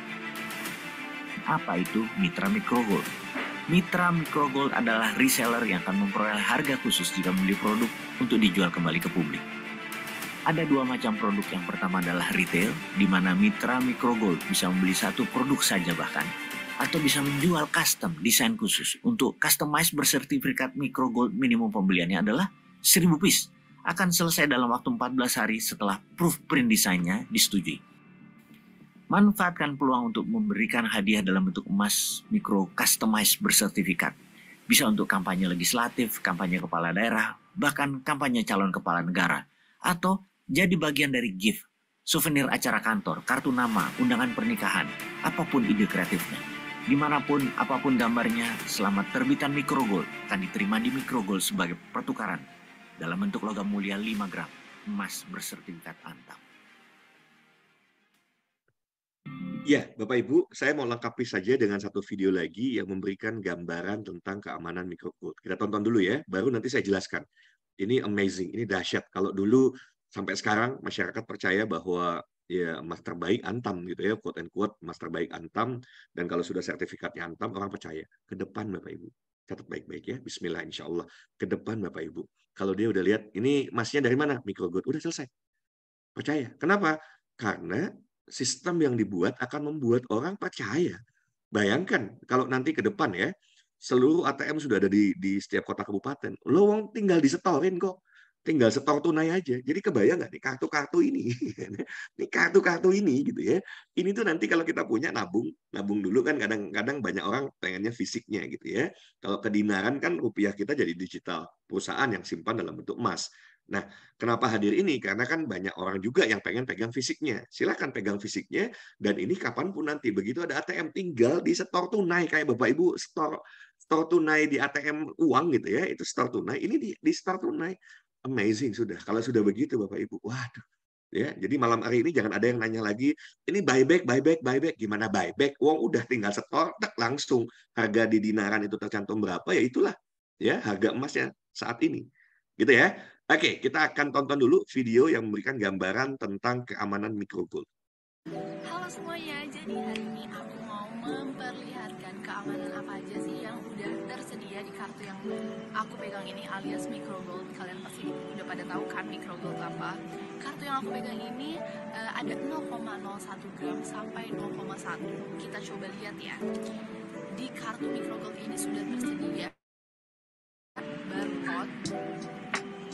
Apa itu mitra Micro Gold? Mitra Micro Gold adalah reseller yang akan memperoleh harga khusus jika membeli produk untuk dijual kembali ke publik. Ada dua macam produk. Yang pertama adalah retail, di mana Mitra Micro Gold bisa membeli satu produk saja bahkan, atau bisa menjual custom desain khusus. Untuk customize bersertifikat Micro Gold, minimum pembeliannya adalah 1000 piece. Akan selesai dalam waktu 14 hari setelah proof print desainnya disetujui. Manfaatkan peluang untuk memberikan hadiah dalam bentuk emas Micro Customize bersertifikat. Bisa untuk kampanye legislatif, kampanye kepala daerah, bahkan kampanye calon kepala negara. Atau jadi bagian dari gift, souvenir acara kantor, kartu nama, undangan pernikahan, apapun ide kreatifnya. Dimanapun, apapun gambarnya, selama terbitan Micro Gold akan diterima di Micro Gold sebagai pertukaran dalam bentuk logam mulia 5 gram emas bersertifikat Antam. Ya, Bapak Ibu, saya mau lengkapi saja dengan satu video lagi yang memberikan gambaran tentang keamanan Micro Gold. Kita tonton dulu ya, baru nanti saya jelaskan. Ini amazing, ini dahsyat. Kalau dulu sampai sekarang masyarakat percaya bahwa ya emas terbaik Antam gitu ya, quote and quote emas terbaik Antam, dan kalau sudah sertifikatnya Antam orang percaya. Ke depan Bapak Ibu, catat baik-baik ya, Bismillah insya Allah. Ke depan Bapak Ibu, kalau dia udah lihat ini emasnya dari mana Micro Gold, udah selesai. Percaya. Kenapa? Karena sistem yang dibuat akan membuat orang percaya. Bayangkan kalau nanti ke depan ya, seluruh ATM sudah ada di setiap kota kabupaten. Lo tinggal disetorin kok. Tinggal setor tunai aja. Jadi kebayang nggak nih kartu-kartu ini? Ini kartu-kartu ini gitu ya. Ini tuh nanti kalau kita punya nabung dulu kan kadang-kadang banyak orang pengennya fisiknya gitu ya. Kalau kedinaran kan rupiah kita jadi digital. Perusahaan yang simpan dalam bentuk emas. Nah, kenapa hadir ini? Karena kan banyak orang juga yang pengen pegang fisiknya. Silakan pegang fisiknya, dan ini kapanpun nanti. Begitu ada ATM, tinggal di setor tunai. Kayak Bapak Ibu store tunai di ATM uang gitu ya, itu store tunai. Ini di store tunai. Amazing sudah. Kalau sudah begitu Bapak Ibu, waduh. Ya, jadi malam hari ini jangan ada yang nanya lagi, ini buyback. Gimana buyback? Uang udah tinggal setor, tak langsung. Harga di dinaran itu tercantum berapa, ya itulah ya harga emasnya saat ini. Gitu ya. Oke, kita akan tonton dulu video yang memberikan gambaran tentang keamanan Micro Gold. Halo semuanya, jadi hari ini aku mau memperlihatkan keamanan apa aja sih yang udah tersedia di kartu yang aku pegang ini alias Micro Gold. Kalian pasti udah pada tahu kan Micro Gold apa. Kartu yang aku pegang ini ada 0,01 gram sampai 0,1. Kita coba lihat ya. Di kartu Micro Gold ini sudah tersedia barcode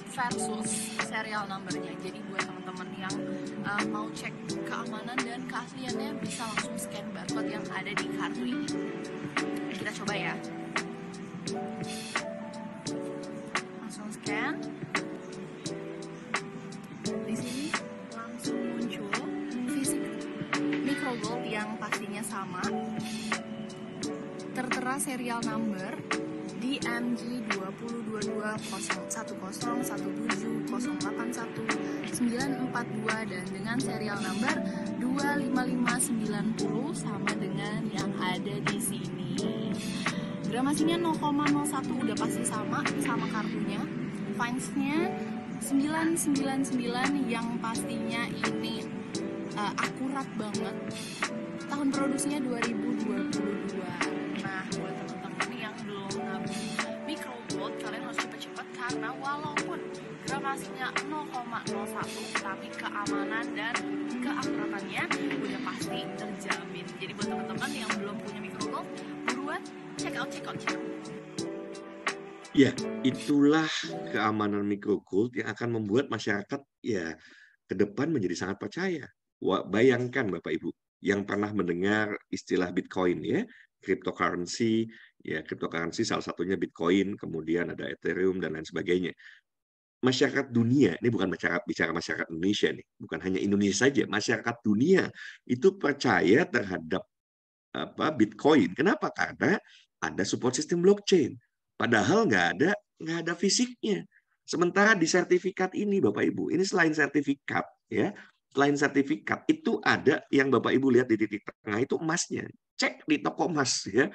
versus serial numbernya. Jadi buat teman-teman yang mau cek keamanan dan keasliannya bisa langsung scan barcode yang ada di kartu ini. Kita coba ya. Langsung scan. Di sini langsung muncul fisik Micro Gold yang pastinya sama. Tertera serial number DMG 2022-1017-081-942 dan dengan serial number 25590 sama dengan yang ada di sini. Gramasinya 0,01 udah pasti sama kartunya. Fines-nya 999 yang pastinya ini akurat banget. Tahun produksinya 2022. Nah, buat teman-teman yang belum nabung Micro Gold, kalian harus cepat-cepat karena walaupun gramasinya 0,01 tapi keamanan dan keakuratannya udah pasti terjamin. Jadi buat teman-teman yang belum punya Micro Gold, buruan check out. Ya, itulah keamanan Micro Gold yang akan membuat masyarakat ya ke depan menjadi sangat percaya. Bayangkan Bapak Ibu yang pernah mendengar istilah Bitcoin ya, cryptocurrency, ya cryptocurrency salah satunya Bitcoin, kemudian ada Ethereum dan lain sebagainya. Masyarakat dunia, ini bukan bicara masyarakat Indonesia nih, bukan hanya Indonesia saja, masyarakat dunia itu percaya terhadap Bitcoin. Kenapa? Karena ada support system blockchain. Padahal nggak ada fisiknya. Sementara di sertifikat ini, Bapak Ibu, ini selain sertifikat, ya, selain sertifikat itu ada yang Bapak Ibu lihat di titik tengah itu emasnya. Cek di toko emas, ya,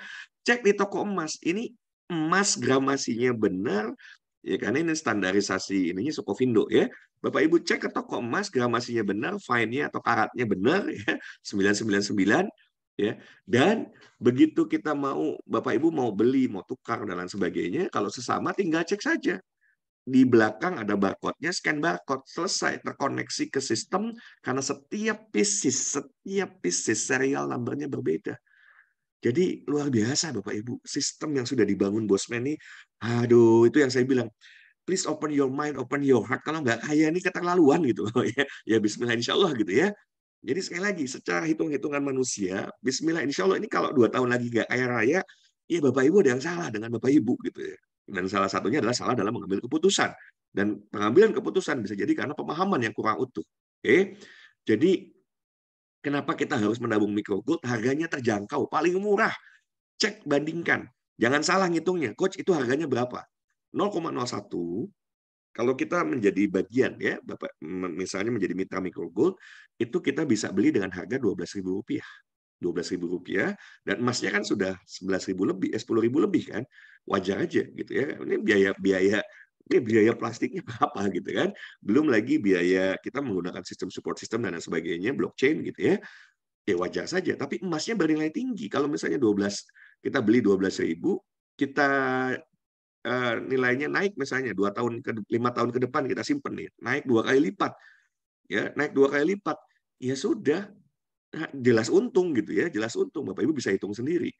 cek di toko emas. Ini emas gramasinya benar, ya karena ini standarisasi ininya Sukovindo, ya. Bapak Ibu cek ke toko emas gramasinya benar, fine-nya atau karatnya benar, ya, 999. Ya. Dan begitu kita mau, Bapak Ibu mau beli, mau tukar dan lain sebagainya, kalau sesama tinggal cek saja. Di belakang ada barcode-nya, scan barcode, selesai, terkoneksi ke sistem karena setiap pieces serial number-nya berbeda. Jadi luar biasa Bapak Ibu, sistem yang sudah dibangun Bosman ini, aduh itu yang saya bilang, please open your mind, open your heart. Kalau nggak kaya ini keterlaluan gitu ya. Ya Bismillah insya Allah gitu ya. Jadi sekali lagi, secara hitung-hitungan manusia, Bismillah insya Allah ini kalau 2 tahun lagi nggak kaya raya, ya Bapak Ibu ada yang salah dengan Bapak Ibu gitu ya. Dan salah satunya adalah salah dalam mengambil keputusan. Dan pengambilan keputusan bisa jadi karena pemahaman yang kurang utuh. Oke, jadi kenapa kita harus menabung micro gold? Harganya terjangkau, paling murah. Cek, bandingkan. Jangan salah ngitungnya. Coach, itu harganya berapa? 0,01. Kalau kita menjadi bagian ya, Bapak misalnya menjadi mitra micro gold, itu kita bisa beli dengan harga Rp12.000. Rp12.000 dan emasnya kan sudah 11.000 lebih, 10.000 lebih kan. Wajar aja gitu ya. Ini biaya plastiknya berapa gitu kan. Belum lagi biaya kita menggunakan sistem support system dan sebagainya, blockchain gitu ya. Ya wajar saja, tapi emasnya bernilai tinggi. Kalau misalnya 12 kita beli 12.000, kita nilainya naik misalnya 5 tahun ke depan kita simpen nih, naik 2 kali lipat. Ya, naik 2 kali lipat. Ya sudah, jelas untung gitu ya, jelas untung. Bapak Ibu bisa hitung sendiri.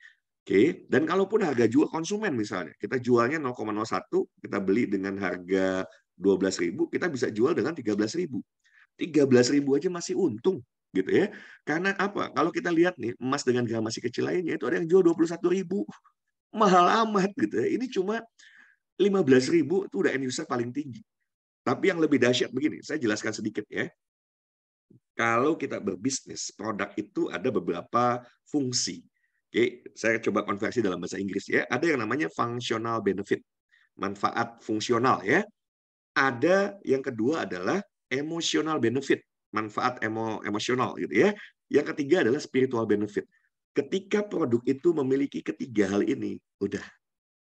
Oke, dan kalaupun harga jual konsumen misalnya, kita jualnya 0,01, kita beli dengan harga 12.000, kita bisa jual dengan 13.000. 13.000 aja masih untung gitu ya. Karena apa? Kalau kita lihat nih, emas dengan gramasi kecil lainnya itu ada yang jual 21.000. Mahal amat gitu ya. Ini cuma 15.000 itu udah end user paling tinggi. Tapi yang lebih dahsyat begini, saya jelaskan sedikit ya. Kalau kita berbisnis, produk itu ada beberapa fungsi. Oke, saya coba konversi dalam bahasa Inggris ya. Ada yang namanya functional benefit, manfaat fungsional ya. Ada yang kedua adalah emotional benefit, manfaat emosional gitu ya. Yang ketiga adalah spiritual benefit. Ketika produk itu memiliki ketiga hal ini, udah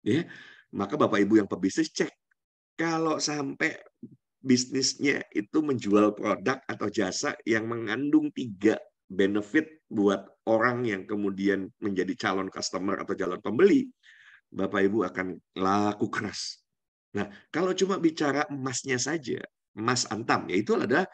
ya. Maka Bapak Ibu yang pebisnis cek kalau sampai bisnisnya itu menjual produk atau jasa yang mengandung 3 benefit buat orang yang kemudian menjadi calon customer atau calon pembeli, Bapak Ibu akan laku keras. Nah, kalau cuma bicara emasnya saja, emas antam, yaitu adalah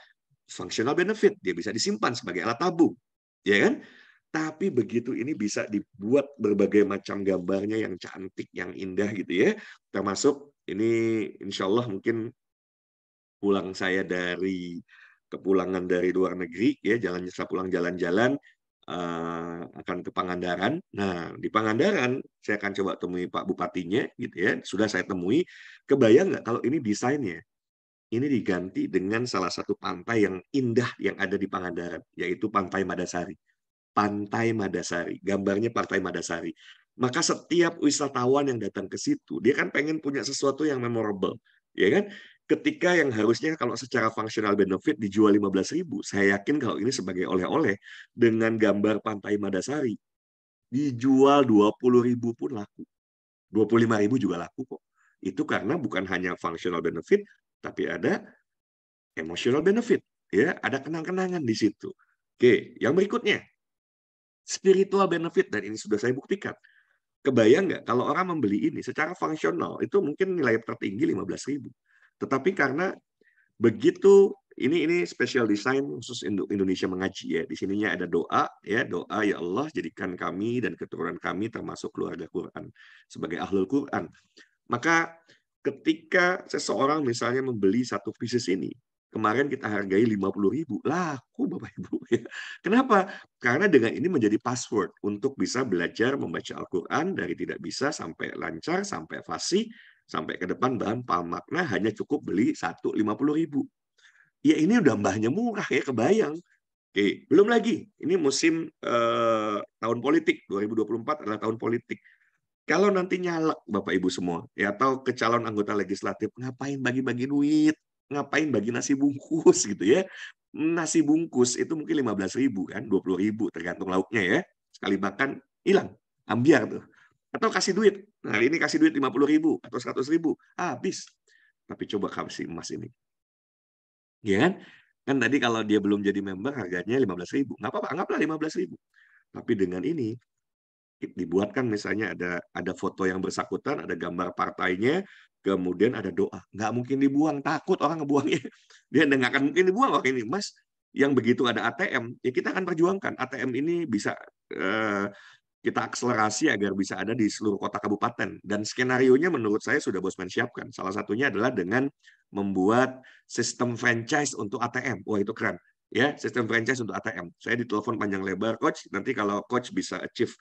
functional benefit, dia bisa disimpan sebagai alat tabung, ya kan? Tapi begitu ini bisa dibuat berbagai macam gambarnya yang cantik, yang indah gitu ya. Termasuk ini insya Allah mungkin kepulangan dari luar negeri ya, setelah pulang jalan-jalan akan ke Pangandaran. Nah, di Pangandaran saya akan coba temui Pak Bupatinya gitu ya. Sudah saya temui. Kebayang nggak kalau ini desainnya? Ini diganti dengan salah satu pantai yang indah yang ada di Pangandaran, yaitu Pantai Madasari. Pantai Madasari, gambarnya Pantai Madasari. Maka setiap wisatawan yang datang ke situ, dia kan pengen punya sesuatu yang memorable, ya kan? Ketika yang harusnya kalau secara functional benefit dijual 15.000, saya yakin kalau ini sebagai oleh-oleh dengan gambar Pantai Madasari dijual 20.000 pun laku. 25.000 juga laku kok. Itu karena bukan hanya functional benefit, tapi ada emotional benefit, ya, ada kenang-kenangan di situ. Oke, yang berikutnya spiritual benefit, dan ini sudah saya buktikan. Kebayang nggak kalau orang membeli ini secara fungsional itu mungkin nilai tertinggi 15.000. Tetapi karena begitu ini special design khusus Indonesia mengaji ya. Di sininya ada doa ya, doa ya Allah jadikan kami dan keturunan kami termasuk keluarga Quran sebagai ahlul Quran. Maka ketika seseorang misalnya membeli satu pieces ini, kemarin kita hargai 50.000, laku Bapak Ibu. Kenapa? Karena dengan ini menjadi password untuk bisa belajar membaca Al-Quran dari tidak bisa sampai lancar, sampai fasih, sampai ke depan bahan paham makna, hanya cukup beli 50.000. Ya ini udah mbahnya murah ya, kebayang. Oke, belum lagi, ini musim tahun politik, 2024 adalah tahun politik. Kalau nanti nyalek Bapak Ibu semua, ya atau ke calon anggota legislatif, ngapain bagi-bagi duit, ngapain bagi nasi bungkus gitu ya. Nasi bungkus itu mungkin 15.000 kan, 20.000 tergantung lauknya ya. Sekali makan hilang, ambiar tuh. Atau kasih duit. Nah, hari ini kasih duit 50.000 atau 100.000, habis. Tapi coba kasih emas ini. Ya kan? Kan tadi kalau dia belum jadi member harganya 15.000. Nggak apa-apa, anggaplah 15.000. Tapi dengan ini dibuatkan misalnya ada foto yang bersangkutan, ada gambar partainya, kemudian ada doa. Nggak mungkin dibuang, takut orang ngebuangnya. Dia nggak akan mungkin dibuang orang ini, Mas. Yang begitu ada ATM, ya kita akan perjuangkan. ATM ini bisa kita akselerasi agar bisa ada di seluruh kota kabupaten. Dan skenario-nya menurut saya sudah Bosman siapkan. Salah satunya adalah dengan membuat sistem franchise untuk ATM. Wah, itu keren. Ya, sistem franchise untuk ATM. Saya ditelepon panjang lebar, Coach, nanti kalau Coach bisa achieve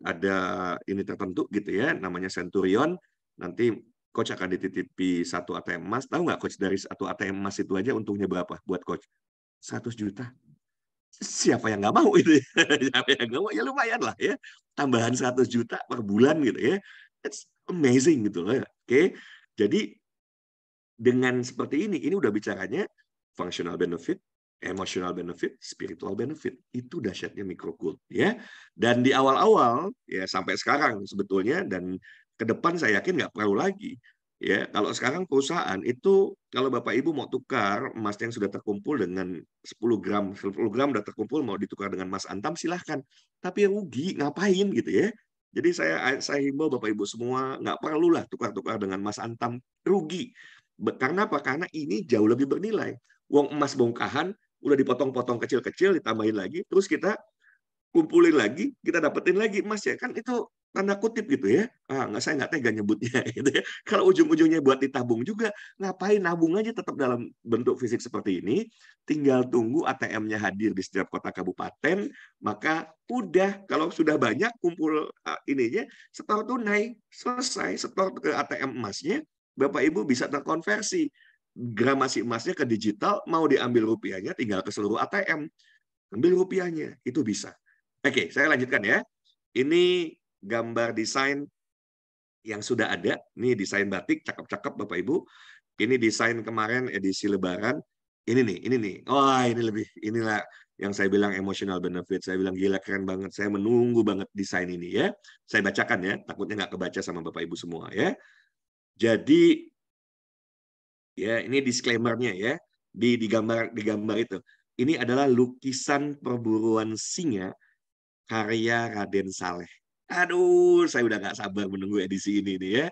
ada ini tertentu gitu ya, namanya Centurion, nanti Coach akan dititipi satu ATM emas. Tahu nggak, Coach, dari satu ATM emas itu aja untungnya berapa buat Coach? 100 juta. Siapa yang nggak mau itu ya? Siapa yang nggak mau? Ya lumayan lah ya. Tambahan 100 juta per bulan gitu ya. It's amazing gitu loh. Oke. Jadi dengan seperti ini udah bicaranya functional benefit, emotional benefit, spiritual benefit. Itu dahsyatnya microgold ya. Dan di awal-awal ya sampai sekarang sebetulnya, dan ke depan saya yakin nggak perlu lagi. Ya, kalau sekarang perusahaan itu kalau Bapak Ibu mau tukar emas yang sudah terkumpul dengan 10 gram udah terkumpul mau ditukar dengan emas antam silahkan. Tapi rugi ngapain gitu ya. Jadi saya himbau Bapak Ibu semua nggak perlulah tukar-tukar dengan emas antam, rugi. Karena apa? Karena ini jauh lebih bernilai. Uang emas bongkahan udah dipotong-potong kecil-kecil ditambahin lagi, terus kita kumpulin lagi, kita dapetin lagi emas ya kan, itu tanda kutip gitu ya. Saya nggak tega nyebutnya gitu ya. Kalau ujung-ujungnya buat ditabung juga, ngapain nabung aja tetap dalam bentuk fisik seperti ini, tinggal tunggu ATM-nya hadir di setiap kota kabupaten, maka udah kalau sudah banyak kumpul ininya, setor tunai, selesai, setor ke ATM emasnya, Bapak Ibu bisa terkonversi. Gramasi emasnya ke digital, mau diambil rupiahnya tinggal ke seluruh ATM. Ambil rupiahnya, itu bisa. Oke, saya lanjutkan ya. Ini gambar desain yang sudah ada. Ini desain batik, cakep-cakep Bapak Ibu. Ini desain kemarin edisi Lebaran. Ini nih. Wah, inilah yang saya bilang emotional benefit. Saya bilang gila keren banget. Saya menunggu banget desain ini ya. Saya bacakan ya, takutnya nggak kebaca sama Bapak Ibu semua ya. Jadi ya ini disclaimer-nya ya. Di gambar itu. Ini adalah lukisan perburuan singa karya Raden Saleh. Aduh, saya udah nggak sabar menunggu edisi ini nih ya.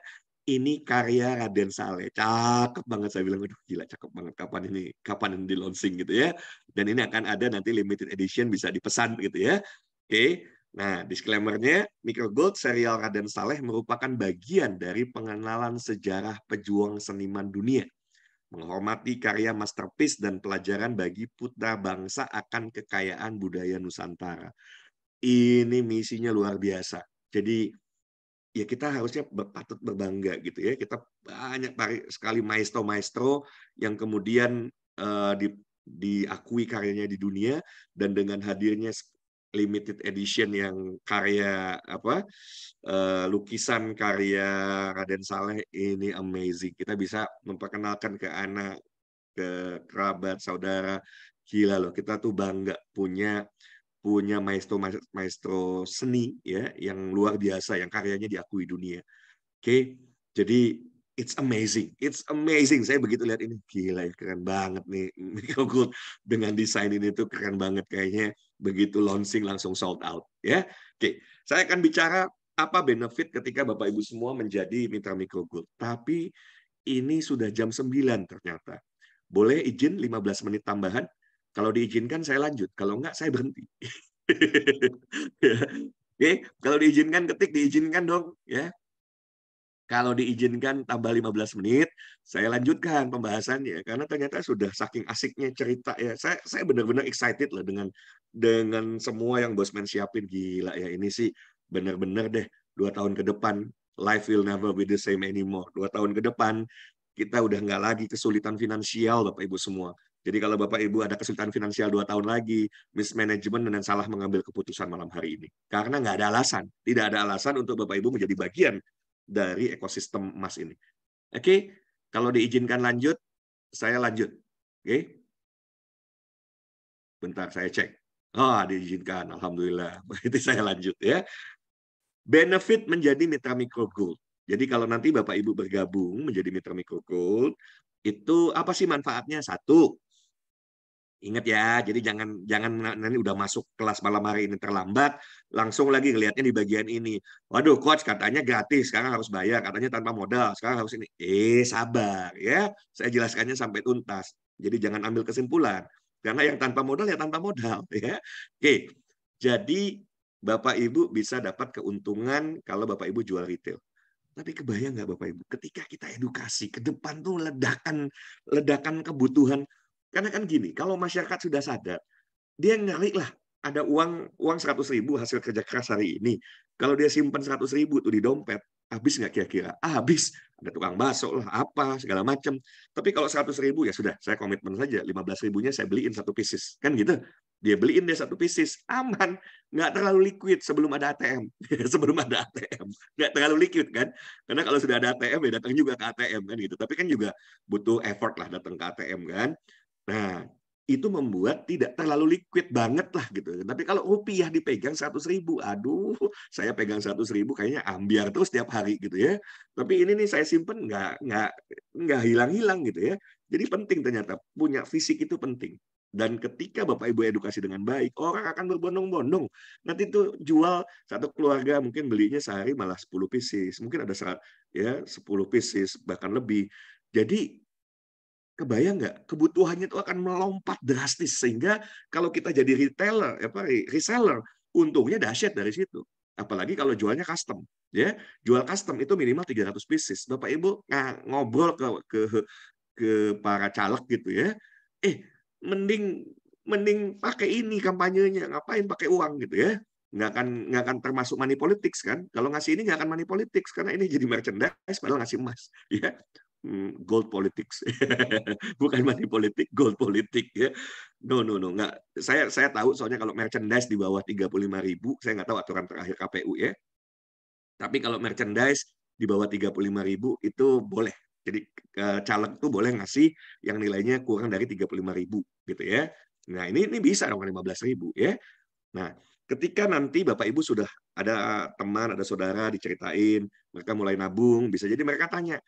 Ini karya Raden Saleh. Cakep banget, saya bilang. Aduh, gila cakep banget. Kapan ini di launching gitu ya. Dan ini akan ada nanti limited edition, bisa dipesan gitu ya. Oke. Nah, disclaimer-nya, Microgold serial Raden Saleh merupakan bagian dari pengenalan sejarah pejuang seniman dunia, menghormati karya masterpiece dan pelajaran bagi putra bangsa akan kekayaan budaya Nusantara. Ini misinya luar biasa. Jadi ya kita harusnya patut berbangga gitu ya. Kita banyak sekali maestro-maestro yang kemudian diakui karyanya di dunia, dan dengan hadirnya limited edition yang karya lukisan karya Raden Saleh ini amazing. Kita bisa memperkenalkan ke anak, ke kerabat, saudara. Gila loh, kita tuh bangga punya maestro seni ya yang luar biasa, yang karyanya diakui dunia. Oke, jadi it's amazing. Saya begitu lihat ini, gila ya, keren banget nih. Microgold dengan desain ini tuh keren banget, kayaknya begitu launching langsung sold out ya. Oke, saya akan bicara apa benefit ketika Bapak Ibu semua menjadi mitra Microgold. Tapi ini sudah jam 9 ternyata. Boleh izin 15 menit tambahan? Kalau diizinkan saya lanjut, kalau enggak saya berhenti. Oke, kalau diizinkan ketik, diizinkan dong ya. Kalau diizinkan tambah 15 menit, saya lanjutkan pembahasannya karena ternyata sudah saking asiknya cerita ya. Saya benar-benar excited loh dengan semua yang Bosman siapin. Gila ya, ini sih benar-benar deh 2 tahun ke depan life will never be the same anymore. 2 tahun ke depan kita udah nggak lagi kesulitan finansial Bapak Ibu semua. Jadi kalau Bapak Ibu ada kesulitan finansial 2 tahun lagi, mismanagement dan salah mengambil keputusan malam hari ini. Karena nggak ada alasan. Tidak ada alasan untuk Bapak Ibu menjadi bagian dari ekosistem emas ini. Oke, kalau diizinkan lanjut, saya lanjut. Oke. Bentar, saya cek. Diizinkan. Alhamdulillah. Berarti saya lanjut ya. Benefit menjadi mitra Microgold. Jadi kalau nanti Bapak Ibu bergabung menjadi mitra Microgold, itu apa sih manfaatnya? 1, Ingat ya, jadi jangan jangan nanti udah masuk kelas malam hari ini terlambat, langsung lagi ngelihatnya di bagian ini. Waduh, coach katanya gratis, sekarang harus bayar, katanya tanpa modal, sekarang harus ini. Sabar ya, saya jelaskannya sampai tuntas. Jadi jangan ambil kesimpulan, karena yang tanpa modal ya tanpa modal ya. Oke, jadi Bapak Ibu bisa dapat keuntungan kalau Bapak Ibu jual retail. Tapi kebayang nggak Bapak Ibu, ketika kita edukasi ke depan tuh ledakan kebutuhan. Karena kan gini, kalau masyarakat sudah sadar, dia ngeri lah ada uang 100.000 hasil kerja keras hari ini. Kalau dia simpan 100.000 tuh di dompet, habis nggak kira-kira? Habis. Ada tukang bakso lah, apa segala macam. Tapi kalau 100.000 ya sudah, saya komitmen saja. 15.000-nya saya beliin satu pieces, kan gitu. Dia beliin dia satu pieces, aman, nggak terlalu liquid sebelum ada ATM. Sebelum ada ATM, nggak terlalu liquid kan? Karena kalau sudah ada ATM ya datang juga ke ATM kan gitu. Tapi kan juga butuh effort lah datang ke ATM kan. Nah, itu membuat tidak terlalu liquid banget lah gitu. Tapi kalau rupiah dipegang 100.000, aduh, saya pegang 100.000 kayaknya ambiar terus tiap hari gitu ya. Tapi ini nih saya simpen nggak hilang-hilang gitu ya. Jadi penting ternyata punya fisik itu penting. Dan ketika Bapak Ibu edukasi dengan baik, orang akan berbondong-bondong. Nanti tuh jual satu keluarga mungkin belinya sehari malah 10 pieces, mungkin ada 10 pieces bahkan lebih. Jadi kebayang nggak kebutuhannya itu akan melompat drastis sehingga kalau kita jadi reseller, untungnya dahsyat dari situ. Apalagi kalau jualnya custom, ya jual custom itu minimal 300 pieces. Bapak Ibu ngobrol ke para caleg gitu ya, mending mending pakai ini kampanyenya, ngapain pakai uang gitu ya? Nggak akan termasuk money politics kan? Kalau ngasih ini nggak akan money politics karena ini jadi merchandise padahal ngasih emas, ya. Gold politics, bukan money politik, gold politik ya. No, nggak. Saya tahu soalnya kalau merchandise di bawah 35.000, saya nggak tahu aturan terakhir KPU ya. Tapi kalau merchandise di bawah 35.000 itu boleh. Jadi caleg tuh boleh ngasih yang nilainya kurang dari 35.000 gitu ya. Nah ini bisa dong 15.000 ya. Nah ketika nanti Bapak Ibu sudah ada teman, ada saudara diceritain, mereka mulai nabung, bisa jadi mereka tanya,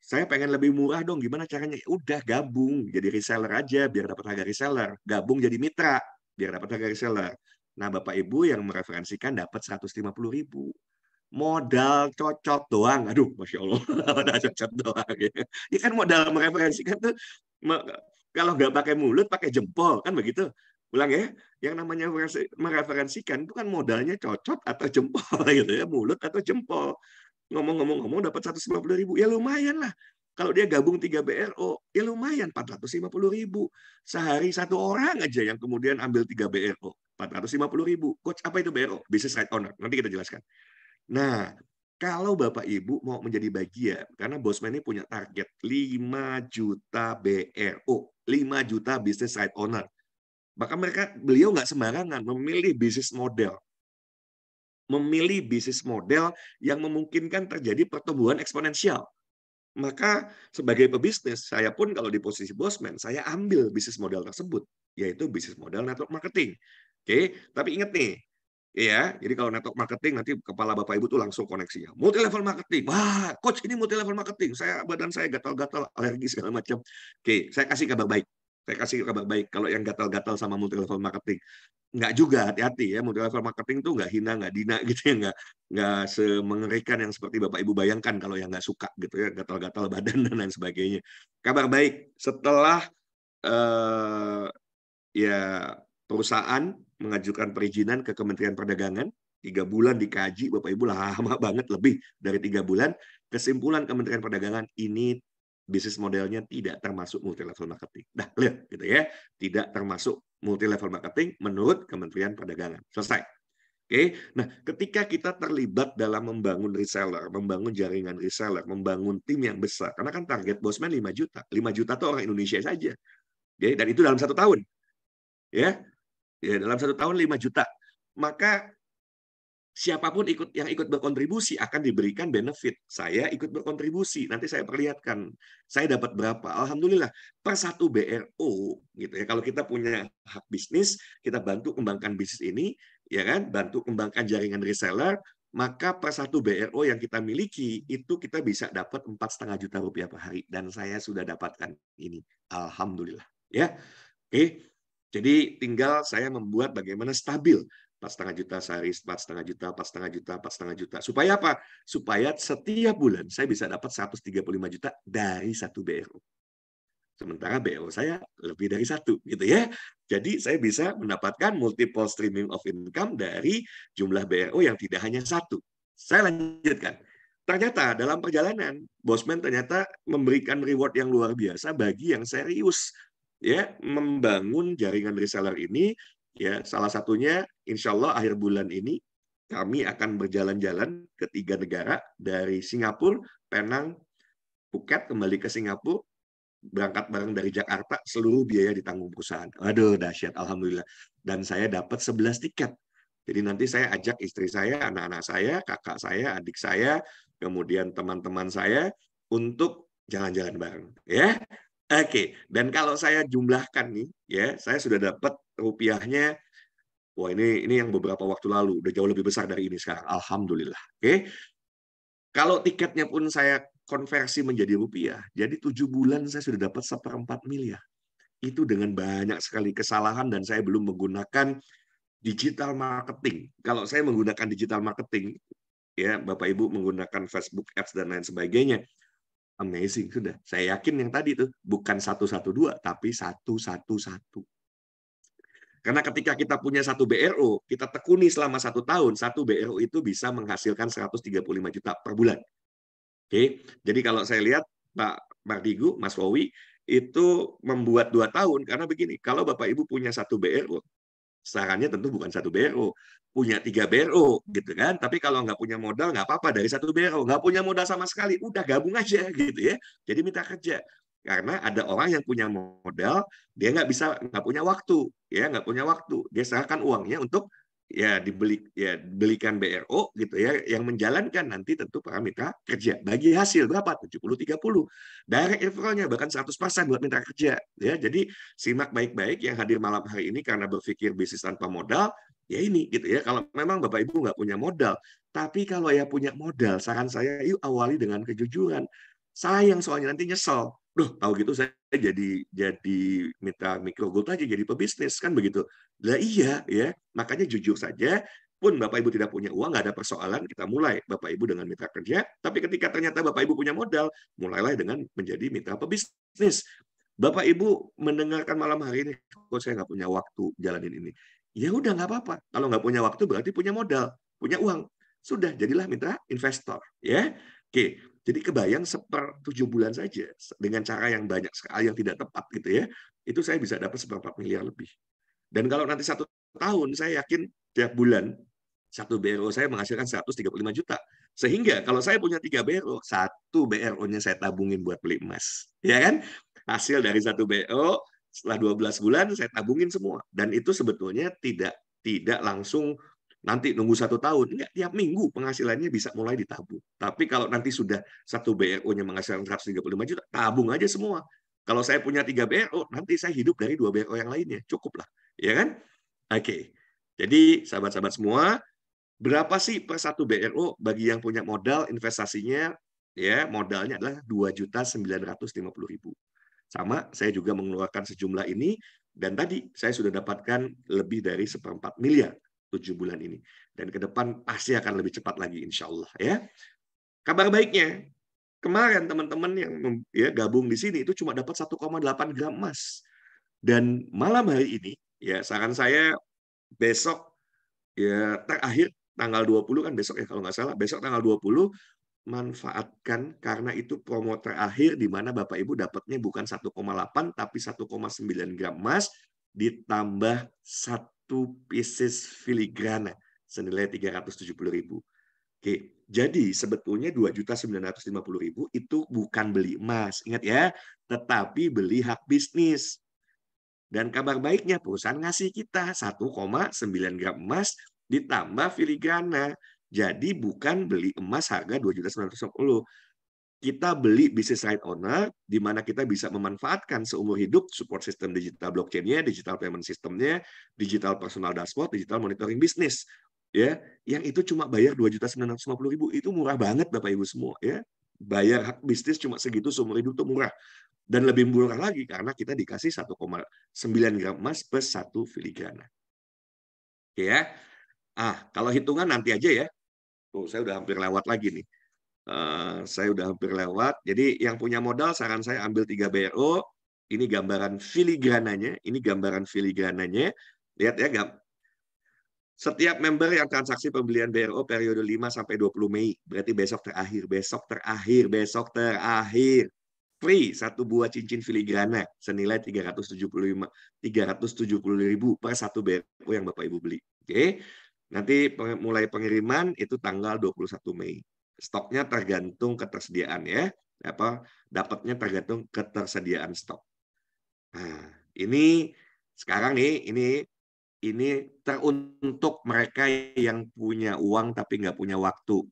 saya pengen lebih murah dong, gimana caranya? Udah gabung, jadi reseller aja, biar dapat harga reseller. Gabung jadi mitra, biar dapat harga reseller. Nah, Bapak Ibu yang mereferensikan dapat 150.000. Modal cocok doang, aduh, Masya Allah, modal cocok doang. Ya kan modal mereferensikan tuh, kalau nggak pakai mulut, pakai jempol, kan begitu? Ulang ya, yang namanya mereferensikan itu kan modalnya cocok atau jempol gitu ya, mulut atau jempol. Ngomong-ngomong dapat 150.000, ya lumayan lah. Kalau dia gabung 3 BRO, ya lumayan 450.000. Sehari satu orang aja yang kemudian ambil 3 BRO, 450.000. Coach, apa itu BRO? Business Right Owner. Nanti kita jelaskan. Nah, kalau Bapak Ibu mau menjadi bagian, karena Bosman ini punya target 5 juta BRO, 5 juta Business Right Owner. Maka beliau nggak sembarangan memilih bisnis model yang memungkinkan terjadi pertumbuhan eksponensial. Maka sebagai pebisnis, saya pun kalau di posisi Bosman, saya ambil bisnis model tersebut, yaitu bisnis model network marketing. Oke, tapi ingat nih, ya, jadi kalau network marketing nanti kepala Bapak Ibu tuh langsung koneksinya. Multi level marketing. Wah, coach ini multi level marketing. Badan saya gatal-gatal, alergi segala macam. Oke, saya kasih kabar baik. Kalau yang gatal-gatal sama multi level marketing. Nggak juga, hati-hati ya. Multi level marketing tuh nggak hina, nggak dina gitu ya. Nggak semengerikan yang seperti Bapak Ibu bayangkan kalau yang nggak suka gitu ya. Gatal-gatal badan dan lain sebagainya. Kabar baik, setelah ya perusahaan mengajukan perizinan ke Kementerian Perdagangan, 3 bulan dikaji, Bapak Ibu lama banget, lebih dari 3 bulan, kesimpulan Kementerian Perdagangan ini bisnis modelnya tidak termasuk multi level marketing. Nah, lihat gitu ya, tidak termasuk multi level marketing menurut Kementerian Perdagangan. Selesai. Oke, nah ketika kita terlibat dalam membangun reseller, membangun jaringan reseller, membangun tim yang besar, karena kan target Bosman 5 juta. 5 juta itu orang Indonesia saja. Oke, dan itu dalam 1 tahun. Ya, dalam 1 tahun 5 juta. Maka siapapun yang ikut berkontribusi akan diberikan benefit. Saya ikut berkontribusi, nanti saya perlihatkan saya dapat berapa. Alhamdulillah per 1 BRO gitu ya. Kalau kita punya hak bisnis, kita bantu kembangkan bisnis ini, ya kan? Bantu kembangkan jaringan reseller, maka per 1 BRO yang kita miliki itu kita bisa dapat 4,5 juta rupiah per hari, dan saya sudah dapatkan ini. Alhamdulillah, ya. Oke. Jadi tinggal saya membuat bagaimana stabil 4,5 juta sehari, 4,5 juta, 4,5 juta, 4,5 juta. Supaya apa? Supaya setiap bulan saya bisa dapat 135 juta dari satu BRO. Sementara BRO saya lebih dari satu, gitu ya. Jadi saya bisa mendapatkan multiple streaming of income dari jumlah BRO yang tidak hanya satu. Saya lanjutkan. Ternyata dalam perjalanan, Bosman ternyata memberikan reward yang luar biasa bagi yang serius, ya, membangun jaringan reseller ini. Ya, salah satunya, insya Allah akhir bulan ini kami akan berjalan-jalan ke 3 negara dari Singapura, Penang, Phuket, kembali ke Singapura, berangkat bareng dari Jakarta, seluruh biaya ditanggung perusahaan. Aduh, dahsyat, alhamdulillah. Dan saya dapat 11 tiket. Jadi nanti saya ajak istri saya, anak-anak saya, kakak saya, adik saya, kemudian teman-teman saya untuk jalan-jalan bareng, ya. Oke, dan kalau saya jumlahkan nih, ya, saya sudah dapat rupiahnya. Wah, ini yang beberapa waktu lalu udah jauh lebih besar dari ini sekarang. Alhamdulillah. Oke. Kalau tiketnya pun saya konversi menjadi rupiah, jadi 7 bulan saya sudah dapat 1/4 miliar. Itu dengan banyak sekali kesalahan dan saya belum menggunakan digital marketing. Kalau saya menggunakan digital marketing, ya Bapak Ibu menggunakan Facebook Ads dan lain sebagainya, amazing sudah. Saya yakin yang tadi itu bukan 112, tapi 111. Karena ketika kita punya satu BRO, kita tekuni selama 1 tahun, satu BRO itu bisa menghasilkan 135 juta per bulan. Oke, jadi kalau saya lihat Pak Mardigu, Mas Wowi, itu membuat 2 tahun, karena begini, kalau Bapak Ibu punya satu BRO, sarannya tentu bukan satu BRO, punya 3 BRO, gitu kan. Tapi kalau nggak punya modal, nggak apa-apa dari satu BRO. Nggak punya modal sama sekali, udah gabung aja, gitu ya. Jadi minta kerja. Karena ada orang yang punya modal, dia nggak punya waktu, ya nggak punya waktu. Dia serahkan uangnya untuk ya belikan BRO gitu ya, yang menjalankan nanti tentu para mitra kerja. Bagi hasil berapa? 70-30. Direct referralnya bahkan 100% buat mitra kerja, ya. Jadi simak baik-baik yang hadir malam hari ini karena berpikir bisnis tanpa modal, ya ini gitu ya. Kalau memang Bapak Ibu nggak punya modal, tapi kalau ya punya modal, saran saya yuk awali dengan kejujuran. Sayang soalnya nanti nyesel. Duh, tahu gitu saya jadi mitra micro gold aja, jadi pebisnis kan begitu. Lah iya ya, makanya jujur saja, pun Bapak Ibu tidak punya uang, nggak ada persoalan, kita mulai Bapak Ibu dengan mitra kerja, tapi ketika ternyata Bapak Ibu punya modal, mulailah dengan menjadi mitra pebisnis. Bapak Ibu mendengarkan malam hari ini, kok saya nggak punya waktu jalanin ini. Ya udah nggak apa-apa. Kalau nggak punya waktu berarti punya modal, punya uang. Sudah, jadilah mitra investor. Ya, oke. Jadi kebayang 7 bulan saja dengan cara yang banyak sekali yang tidak tepat gitu ya, itu saya bisa dapat 1/4 miliar lebih. Dan kalau nanti 1 tahun, saya yakin tiap bulan satu BRO saya menghasilkan 135 juta. Sehingga kalau saya punya 3 BRO, satu BRO-nya saya tabungin buat beli emas. Ya kan? Hasil dari satu BRO, setelah 12 bulan saya tabungin semua. Dan itu sebetulnya tidak langsung nanti nunggu 1 tahun. Enggak, tiap minggu penghasilannya bisa mulai ditabung. Tapi kalau nanti sudah satu BRO-nya menghasilkan 135 juta, tabung aja semua. Kalau saya punya 3 BRO, nanti saya hidup dari 2 BRO yang lainnya. Cukup lah. Ya kan? Oke. Jadi, sahabat-sahabat semua, berapa sih per satu BRO bagi yang punya modal investasinya? Ya, modalnya adalah 2.950.000. Sama, saya juga mengeluarkan sejumlah ini, dan tadi saya sudah dapatkan lebih dari 1/4 miliar 7 bulan ini. Dan ke depan pasti akan lebih cepat lagi, insya Allah. Ya. Kabar baiknya, kemarin teman-teman yang gabung di sini itu cuma dapat 1,8 gram emas. Dan malam hari ini, ya saran saya besok, ya terakhir tanggal 20 kan besok ya kalau nggak salah, besok tanggal 20, manfaatkan karena itu promo terakhir di mana Bapak Ibu dapatnya bukan 1,8 tapi 1,9 gram emas ditambah 1 pieces filigrana senilai 370.000. Oke, jadi sebetulnya 2.950.000 itu bukan beli emas, ingat ya, tetapi beli hak bisnis. Dan kabar baiknya perusahaan ngasih kita 1,9 gram emas ditambah filigrana. Jadi bukan beli emas harga 2.950.000. Kita beli business right owner, di mana kita bisa memanfaatkan seumur hidup support system digital blockchain-nya, digital payment system-nya, digital personal dashboard, digital monitoring bisnis. Ya, yang itu cuma bayar 2.950.000 itu murah banget Bapak Ibu semua ya. bayar hak bisnis cuma segitu seumur hidup tuh murah. Dan lebih murah lagi karena kita dikasih 1,9 gram emas per 1 filigrana. Oke ya. Kalau hitungan nanti aja ya. Tuh, saya udah hampir lewat lagi nih. Saya udah hampir lewat. Jadi yang punya modal saran saya ambil 3 BRO. Ini gambaran filigrananya. Ini gambaran filigrananya. Lihat ya, setiap member yang transaksi pembelian BRO periode 5 sampai 20 Mei, berarti besok terakhir, free 1 buah cincin filigrana senilai 375.000 per 1 BRO yang Bapak Ibu beli. Oke. Nanti mulai pengiriman itu tanggal 21 Mei. Stoknya tergantung ketersediaan ya. Dapatnya tergantung ketersediaan stok. Nah, ini sekarang nih, ini teruntuk mereka yang punya uang tapi nggak punya waktu.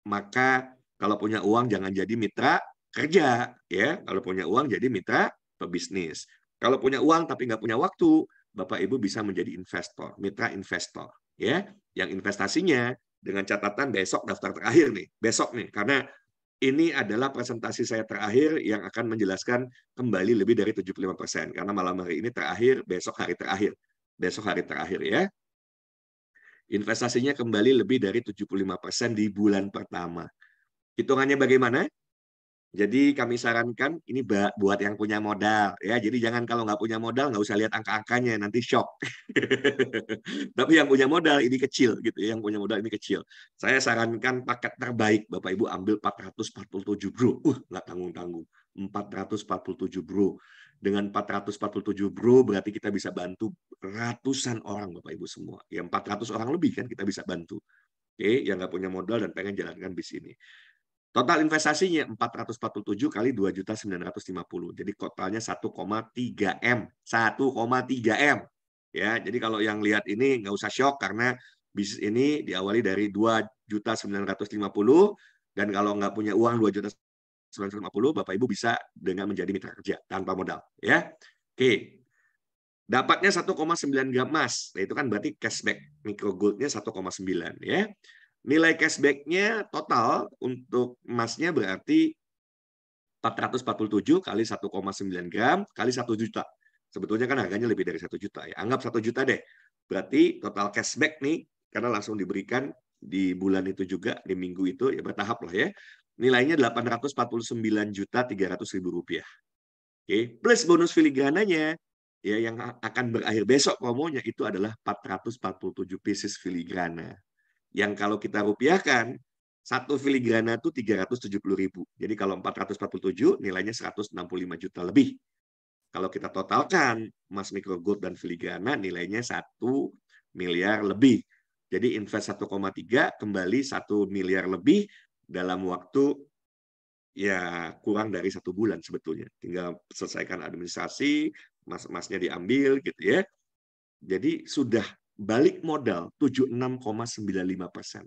Maka kalau punya uang jangan jadi mitra kerja, ya. Kalau punya uang jadi mitra pebisnis. Kalau punya uang tapi nggak punya waktu, Bapak Ibu bisa menjadi investor, mitra investor, ya. Yang investasinya dengan catatan besok daftar terakhir nih, besok nih, karena ini adalah presentasi saya terakhir yang akan menjelaskan kembali lebih dari 75%. Karena malam hari ini terakhir, besok hari terakhir. Besok hari terakhir ya. Investasinya kembali lebih dari 75% di bulan pertama. Hitungannya bagaimana? Jadi kami sarankan ini buat yang punya modal ya. Jadi jangan kalau nggak punya modal nggak usah lihat angka-angkanya, nanti shock. Tapi yang punya modal ini kecil gitu ya. Yang punya modal ini kecil. Saya sarankan paket terbaik Bapak Ibu ambil 447 bro. Nggak tanggung-tanggung. 447 bro. Dengan 447 bro berarti kita bisa bantu ratusan orang Bapak Ibu semua. Ya 400 orang lebih kan kita bisa bantu. Oke, yang nggak punya modal dan pengen jalankan bisnis ini. Total investasinya 447 kali 2.950. Jadi totalnya 1,3 M. 1,3 M. Ya, jadi kalau yang lihat ini nggak usah shock karena bisnis ini diawali dari 2.950 dan kalau nggak punya uang 2.950, Bapak Ibu bisa dengan menjadi mitra kerja tanpa modal, ya. Oke. Dapatnya 1,9 gram emas. Nah, itu kan berarti cashback micro gold-nya 1,9 ya. Nilai cashback-nya total untuk emasnya berarti 447 kali 1,9 gram kali 1 juta. Sebetulnya kan harganya lebih dari 1 juta ya. Anggap 1 juta deh. Berarti total cashback nih, karena langsung diberikan di bulan itu juga, di minggu itu, ya bertahap lah ya. Nilainya 849.300.000 rupiah. Oke, plus bonus filigrananya ya yang akan berakhir besok promonya itu adalah 447 pieces filigrana. Yang kalau kita rupiahkan, satu filigrana itu 370.000. Jadi kalau 447 nilainya 165 juta lebih. Kalau kita totalkan emas micro gold dan filigrana nilainya 1 miliar lebih. Jadi invest 1,3 kembali 1 miliar lebih dalam waktu ya kurang dari 1 bulan sebetulnya. Tinggal selesaikan administrasi, emasnya diambil gitu ya. Jadi sudah balik modal 76,95%.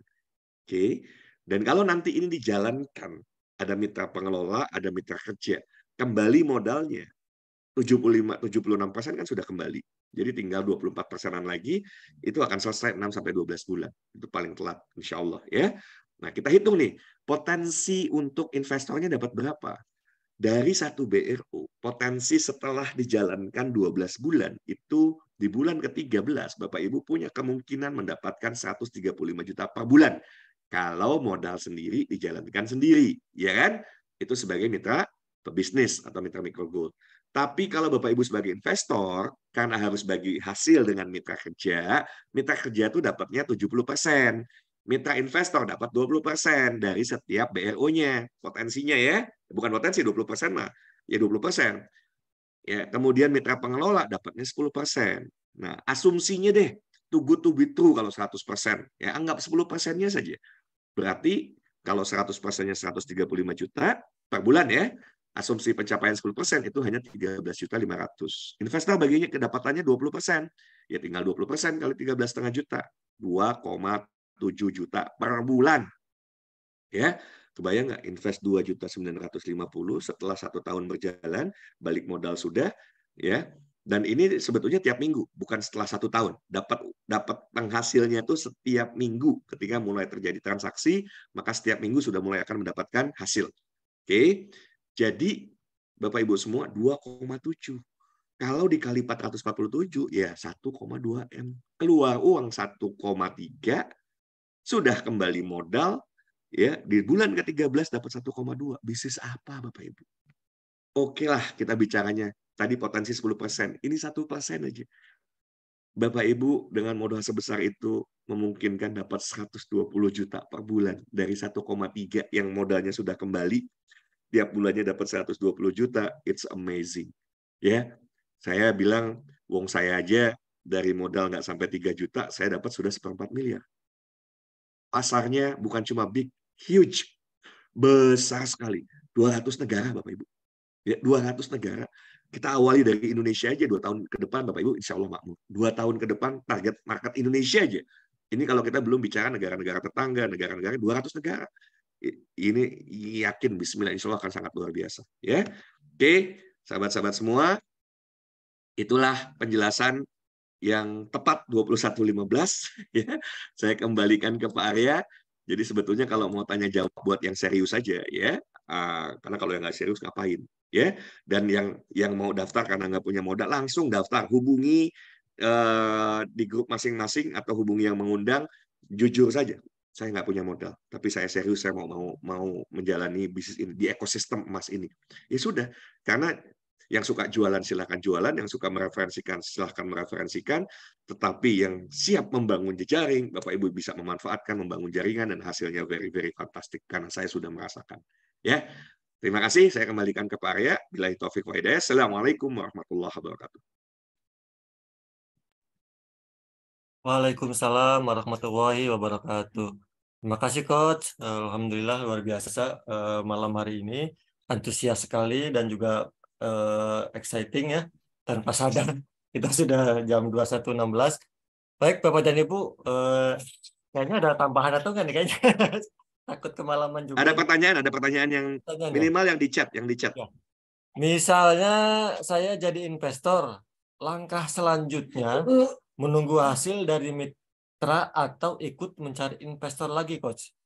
Oke. Dan kalau nanti ini dijalankan, ada mitra pengelola, ada mitra kerja, kembali modalnya 76% kan sudah kembali. Jadi tinggal 24%-an lagi, itu akan selesai 6-12 bulan. Itu paling telat, insya Allah ya. Nah, kita hitung nih, potensi untuk investornya dapat berapa? Dari 1 BRO, potensi setelah dijalankan 12 bulan, itu di bulan ke-13, Bapak Ibu punya kemungkinan mendapatkan 135 juta per bulan. Kalau modal sendiri dijalankan sendiri, ya kan? Itu sebagai mitra pebisnis atau mitra micro gold. Tapi kalau Bapak Ibu sebagai investor, karena harus bagi hasil dengan mitra kerja itu dapatnya 70%. Mitra investor dapat 20% dari setiap BRO-nya. Potensinya ya. Bukan potensi 20% mah. Ya 20%. Ya, kemudian mitra pengelola dapatnya 10%. Nah, asumsinya deh, too good to be true kalau 100%. Ya, anggap 10%-nya saja. Berarti kalau 100%-nya 135 juta per bulan ya, asumsi pencapaian 10% itu hanya 13.500.000. Investor baginya kedapatannya 20%. Ya tinggal 20% kali 13,5 juta. 2,7 juta per bulan. Ya, kebayang nggak invest 2.950.000 setelah 1 tahun berjalan, balik modal sudah, ya Dan ini sebetulnya tiap minggu, bukan setelah 1 tahun. Dapat penghasilnya itu setiap minggu. Ketika mulai terjadi transaksi, maka setiap minggu sudah mulai akan mendapatkan hasil. Oke, jadi Bapak Ibu semua 2,7. Kalau dikali 447, ya 1,2 M. Keluar uang 1,3, sudah kembali modal, ya di bulan ke-13 dapat 1,2. Bisnis apa Bapak Ibu? Oke lah, kita bicaranya. Tadi potensi 10%, ini 1% aja. Bapak Ibu dengan modal sebesar itu memungkinkan dapat 120 juta per bulan dari 1,3 yang modalnya sudah kembali, tiap bulannya dapat 120 juta, it's amazing. Ya, saya bilang, wong saya aja dari modal nggak sampai 3 juta, saya dapat sudah 1/4 miliar. Pasarnya bukan cuma big, huge, besar sekali. 200 negara Bapak Ibu. Ya, 200 negara. Kita awali dari Indonesia aja 2 tahun ke depan, Bapak Ibu, insya Allah makmur. 2 tahun ke depan, target market Indonesia aja. Ini kalau kita belum bicara negara-negara tetangga, negara-negara 200 negara. Ini yakin, bismillah, insya Allah akan sangat luar biasa. Ya, oke, sahabat-sahabat semua, itulah penjelasan yang tepat 21.15. Ya, saya kembalikan ke Pak Arya. Jadi sebetulnya kalau mau tanya jawab buat yang serius saja, ya, karena kalau yang nggak serius ngapain, ya. Dan yang mau daftar karena nggak punya modal langsung daftar, hubungi di grup masing-masing atau hubungi yang mengundang. Jujur saja, saya nggak punya modal, tapi saya serius, saya mau menjalani bisnis ini di ekosistem emas ini. Ya sudah, karena yang suka jualan silahkan jualan, yang suka mereferensikan silahkan mereferensikan, tetapi yang siap membangun jejaring, Bapak Ibu bisa memanfaatkan, membangun jaringan, dan hasilnya very very fantastic karena saya sudah merasakan. Ya, terima kasih. Saya kembalikan ke Pak Arya. Billahi taufiq wa hidayah. Assalamualaikum warahmatullahi wabarakatuh. Waalaikumsalam warahmatullahi wabarakatuh. Terima kasih Coach. Alhamdulillah luar biasa malam hari ini. Antusias sekali dan juga exciting ya. Tanpa sadar kita sudah jam 21.16. Baik Bapak dan Ibu, kayaknya ada tambahan atau enggak nih kayaknya? Takut kemalaman juga. Ada pertanyaan yang minimal yang di chat, Ya. Misalnya saya jadi investor, langkah selanjutnya menunggu hasil dari mitra atau ikut mencari investor lagi, Coach?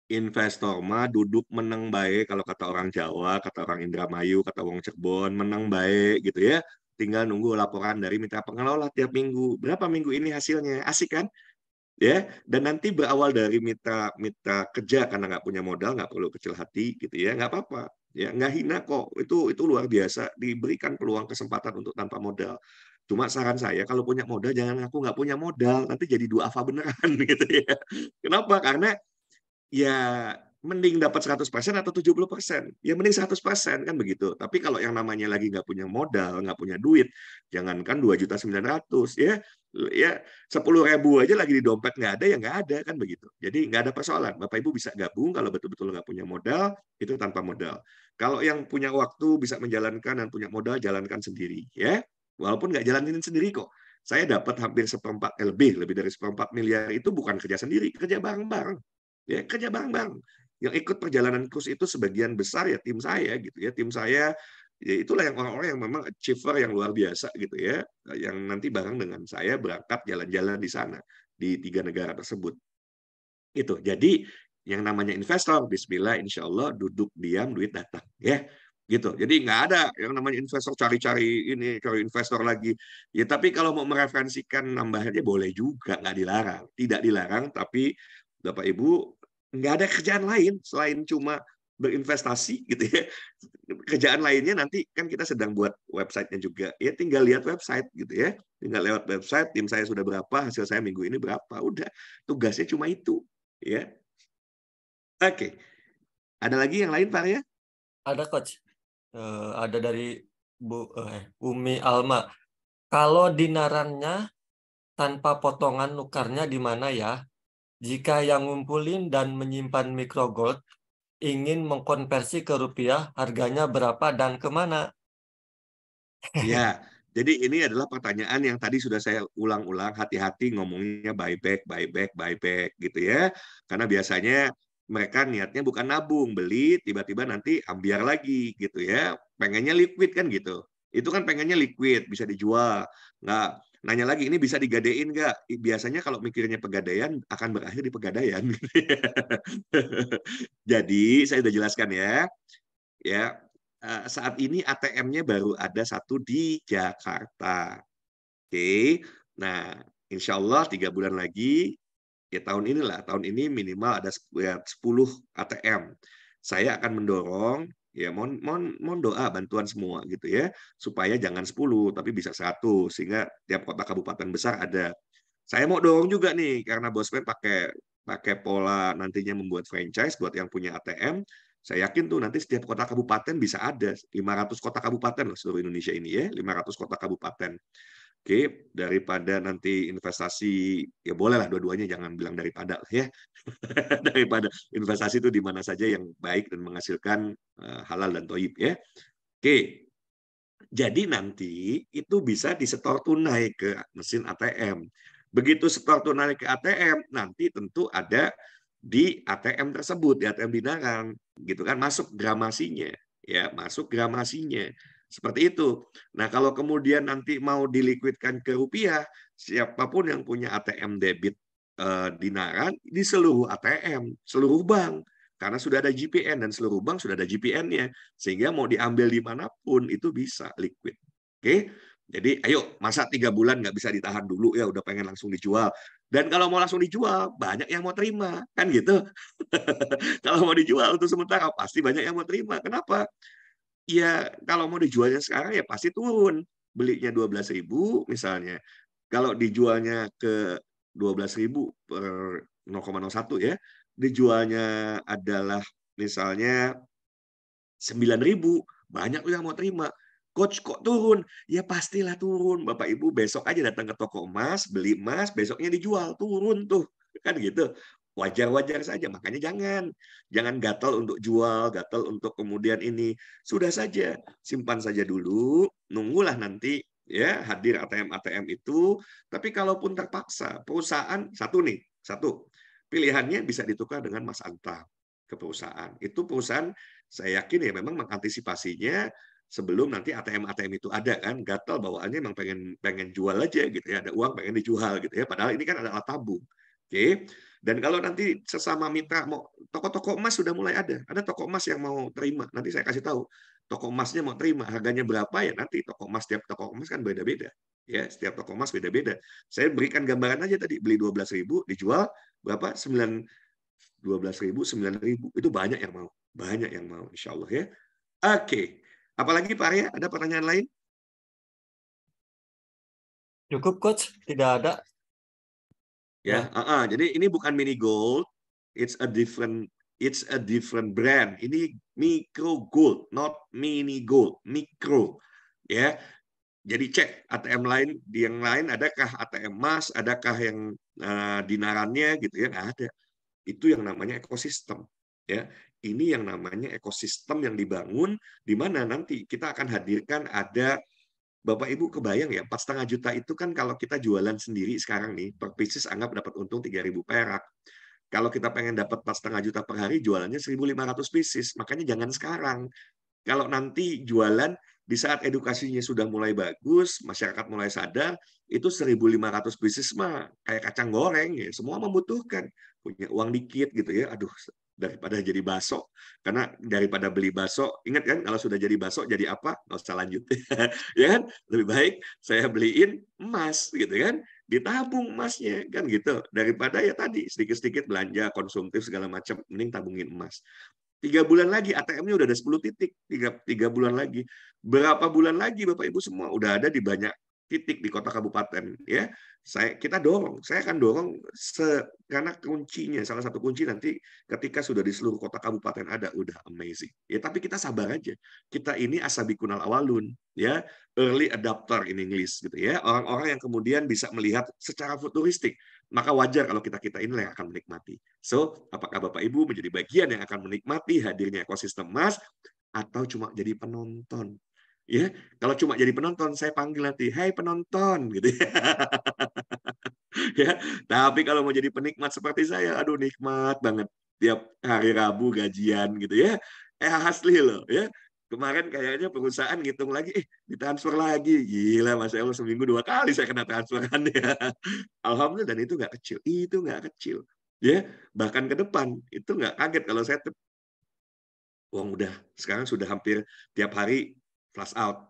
Investor mah duduk menang baik, kalau kata orang Jawa, kata orang Indramayu, kata orang Cirebon, menang baik gitu ya. Tinggal nunggu laporan dari mitra pengelola tiap minggu. Berapa minggu ini hasilnya? Asik kan? Ya, dan nanti berawal dari mitra kerja karena nggak punya modal, nggak perlu kecil hati gitu ya, nggak apa-apa. Ya, nggak hina kok. Itu luar biasa, diberikan peluang kesempatan untuk tanpa modal. Cuma saran saya, kalau punya modal jangan ngaku nggak punya modal, nanti jadi duafa beneran gitu ya. Kenapa? Karena ya mending dapat 100% atau 70%. Ya mending 100% kan begitu. Tapi kalau yang namanya lagi nggak punya modal, nggak punya duit, jangankan 2.900.000 ya 10.000 aja lagi di dompet nggak ada, ya nggak ada kan begitu. Jadi nggak ada persoalan. Bapak Ibu bisa gabung kalau betul-betul nggak punya modal, itu tanpa modal. Kalau yang punya waktu bisa menjalankan dan punya modal, jalankan sendiri ya. Walaupun nggak jalanin sendiri kok. Saya dapat hampir lebih dari 1/4 miliar itu bukan kerja sendiri, kerja bareng-bareng. Ya, kerja bareng-bareng. Yang ikut perjalanan kurs itu sebagian besar ya tim saya gitu ya. Tim saya ya itulah yang orang-orang yang memang achiever yang luar biasa gitu ya. Yang nanti bareng dengan saya berangkat jalan-jalan di sana di 3 negara tersebut. Itu. Jadi yang namanya investor, bismillah insya Allah duduk diam duit datang ya. Gitu. Jadi nggak ada yang namanya investor cari investor lagi. Ya tapi kalau mau mereferensikan nambahnya boleh juga, nggak dilarang. Tidak dilarang, tapi Bapak Ibu nggak ada kerjaan lain selain cuma berinvestasi gitu ya. Kerjaan lainnya nanti kan kita sedang buat websitenya juga. Ya tinggal lihat website gitu ya. Tinggal lewat website, tim saya sudah berapa, hasil saya minggu ini berapa. Udah, tugasnya cuma itu. Ya. Oke. Ada lagi yang lain Pak ya? Ada Coach. Ada dari Umi Alma. Kalau dinarannya tanpa potongan nukarnya di mana ya? Jika yang ngumpulin dan menyimpan microgold ingin mengkonversi ke rupiah, harganya berapa dan kemana? Ya, jadi ini adalah pertanyaan yang tadi sudah saya ulang-ulang, hati-hati ngomongnya buyback gitu ya. Karena biasanya mereka niatnya bukan nabung, beli tiba-tiba nanti ambiar lagi gitu ya. Pengennya liquid kan gitu. Itu kan pengennya liquid, bisa dijual. Nggak nanya lagi, ini bisa digadein nggak? Biasanya kalau mikirnya pegadaian, akan berakhir di pegadaian. Jadi, saya sudah jelaskan ya. Ya, saat ini ATM-nya baru ada satu di Jakarta. Oke, nah insya Allah 3 bulan lagi, ya tahun ini minimal ada 10 ATM. Saya akan mendorong, ya mohon doa bantuan semua gitu ya, supaya jangan 10 tapi bisa 100 sehingga tiap kota kabupaten besar ada. Saya mau dorong juga nih karena Bosman pakai pakai pola nantinya membuat franchise buat yang punya ATM. Saya yakin tuh nanti setiap kota kabupaten bisa ada 500 kota kabupaten loh seluruh Indonesia ini ya, 500 kota kabupaten. Oke, daripada nanti investasi, ya bolehlah dua-duanya, jangan bilang daripada ya. Daripada investasi itu di mana saja yang baik dan menghasilkan halal dan toib ya. Oke, jadi nanti itu bisa disetor tunai ke mesin ATM. Begitu setor tunai ke ATM, nanti tentu ada di ATM tersebut, di ATM binaran, gitu kan, masuk gramasinya, ya masuk gramasinya. Seperti itu. Nah, kalau kemudian nanti mau dilikuidkan ke rupiah, siapapun yang punya ATM debit dinaran di seluruh ATM, seluruh bank, karena sudah ada GPN dan seluruh bank sudah ada GPN-nya, sehingga mau diambil dimanapun itu bisa liquid. Oke, jadi ayo, masa 3 bulan nggak bisa ditahan dulu ya, udah pengen langsung dijual. Dan kalau mau langsung dijual, banyak yang mau terima, kan gitu. Kalau mau dijual untuk sementara, pasti banyak yang mau terima. Kenapa? Ya, kalau mau dijualnya sekarang ya pasti turun. Belinya 12.000 misalnya. Kalau dijualnya ke 12.000 per 0,01 ya, dijualnya adalah misalnya 9.000, banyak yang mau terima. Coach, kok turun? Ya pastilah turun. Bapak Ibu besok aja datang ke toko emas, beli emas, besoknya dijual, turun tuh. Kan gitu. Wajar-wajar saja, makanya jangan gatal untuk jual, gatal untuk kemudian ini. Sudah saja, simpan saja dulu, nunggulah nanti ya hadir ATM-ATM itu. Tapi kalaupun terpaksa, perusahaan satu pilihannya bisa ditukar dengan Mas Anta ke perusahaan. Itu perusahaan saya yakin ya memang mengantisipasinya sebelum nanti ATM-ATM itu ada kan, gatal bawaannya memang pengen jual aja gitu ya, ada uang pengen dijual gitu ya, padahal ini kan adalah tabung. Oke. Dan kalau nanti sesama mitra mau, toko-toko emas sudah mulai ada toko emas yang mau terima, nanti saya kasih tahu. Toko emasnya mau terima, harganya berapa ya nanti toko emas, tiap toko emas kan beda-beda. Ya, setiap toko emas beda-beda. Saya berikan gambaran aja tadi, beli 12.000 dijual berapa? 12.000, 9.000, itu banyak yang mau. Banyak yang mau, insya Allah ya. Oke. Apalagi Pak Arya, ada pertanyaan lain? Cukup coach, tidak ada. Ya, jadi ini bukan mini gold, it's a different brand. Ini micro gold, not mini gold, micro. Ya. Jadi cek ATM lain, di yang lain adakah ATM emas, adakah yang dinarannya gitu ya, nggak ada. Itu yang namanya ekosistem. Ya, ini yang namanya ekosistem yang dibangun, di mana nanti kita akan hadirkan ada Bapak Ibu kebayang ya, 4,5 juta itu kan kalau kita jualan sendiri sekarang nih, per pieces anggap dapat untung 3.000 perak. Kalau kita pengen dapat 4,5 juta per hari, jualannya 1.500 pieces. Makanya jangan sekarang. Kalau nanti jualan di saat edukasinya sudah mulai bagus, masyarakat mulai sadar, itu 1.500 pieces mah kayak kacang goreng ya, semua membutuhkan. Punya uang dikit gitu ya, aduh daripada jadi baso. Karena daripada beli baso, ingat kan kalau sudah jadi baso jadi apa? Nggak usah lanjut. Ya kan? Lebih baik saya beliin emas gitu kan, ditabung emasnya kan gitu. Daripada ya tadi sedikit-sedikit belanja konsumtif segala macam, mending tabungin emas. 3 bulan lagi ATM-nya udah ada 10 titik, 3 bulan lagi. Berapa bulan lagi Bapak Ibu semua udah ada di banyak titik di kota kabupaten ya. Kita dorong, saya akan dorong karena kuncinya, salah satu kunci nanti ketika sudah di seluruh kota kabupaten ada, udah amazing. Ya tapi kita sabar aja. Kita ini asabikunal awalun ya, early adopter in English gitu ya. Orang-orang yang kemudian bisa melihat secara futuristik. Maka wajar kalau kita ini yang akan menikmati. So, apakah Bapak Ibu menjadi bagian yang akan menikmati hadirnya ekosistem emas atau cuma jadi penonton? Ya, kalau cuma jadi penonton, saya panggil nanti, "Hai penonton," gitu ya. Ya, tapi kalau mau jadi penikmat seperti saya, aduh nikmat banget tiap hari Rabu gajian gitu ya. Asli loh ya. Kemarin kayaknya perusahaan ngitung lagi, ditransfer lagi. Gila, Masya Allah, seminggu 2 kali saya kena transferannya. Alhamdulillah, dan itu nggak kecil. Itu nggak kecil. Ya, bahkan ke depan, itu nggak kaget kalau saya uang udah, sekarang sudah hampir tiap hari flash out.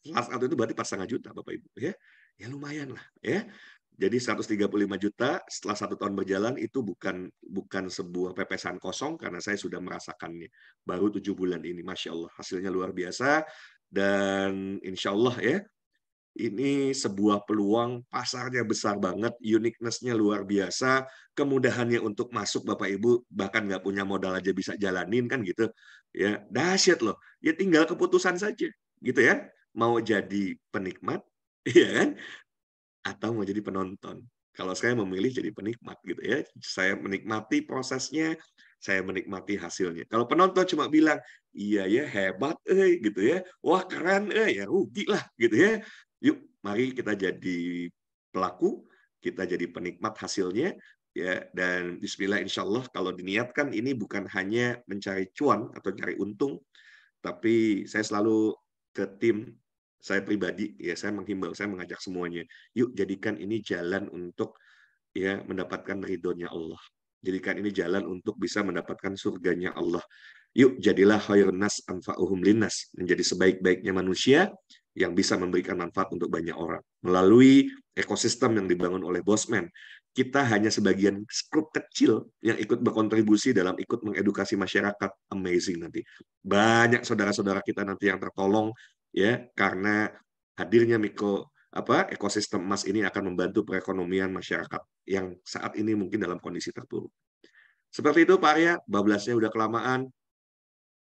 Flash out itu berarti 4,5 juta, Bapak Ibu. Ya lumayan lah. Ya, jadi 135 juta setelah 1 tahun berjalan itu bukan sebuah pepesan kosong karena saya sudah merasakannya. Baru 7 bulan ini, Masya Allah. Hasilnya luar biasa. Dan insya Allah ya, ini sebuah peluang, pasarnya besar banget, uniqueness-nya luar biasa, kemudahannya untuk masuk Bapak Ibu, bahkan nggak punya modal aja bisa jalanin kan gitu. Ya, dahsyat loh. Ya tinggal keputusan saja, gitu ya. Mau jadi penikmat, iya kan? Atau mau jadi penonton. Kalau saya memilih jadi penikmat gitu ya, saya menikmati prosesnya, saya menikmati hasilnya. Kalau penonton cuma bilang, iya ya hebat, gitu ya, wah keren, ya rugi lah gitu ya. Yuk, mari kita jadi pelaku, kita jadi penikmat hasilnya, ya. Dan Bismillah, insya Allah kalau diniatkan ini bukan hanya mencari cuan atau cari untung, tapi saya selalu ke tim saya pribadi, ya saya menghimbau, saya mengajak semuanya, yuk jadikan ini jalan untuk ya mendapatkan ridhonya Allah. Jadikan ini jalan untuk bisa mendapatkan surganya Allah. Yuk jadilah khairun nas anfa'uhum linnas, menjadi sebaik-baiknya manusia yang bisa memberikan manfaat untuk banyak orang. Melalui ekosistem yang dibangun oleh Bosman, kita hanya sebagian grup kecil yang ikut berkontribusi dalam ikut mengedukasi masyarakat. Amazing nanti. Banyak saudara-saudara kita nanti yang tertolong ya karena hadirnya ekosistem emas ini akan membantu perekonomian masyarakat yang saat ini mungkin dalam kondisi terpuruk. Seperti itu Pak Arya, bablasnya udah kelamaan.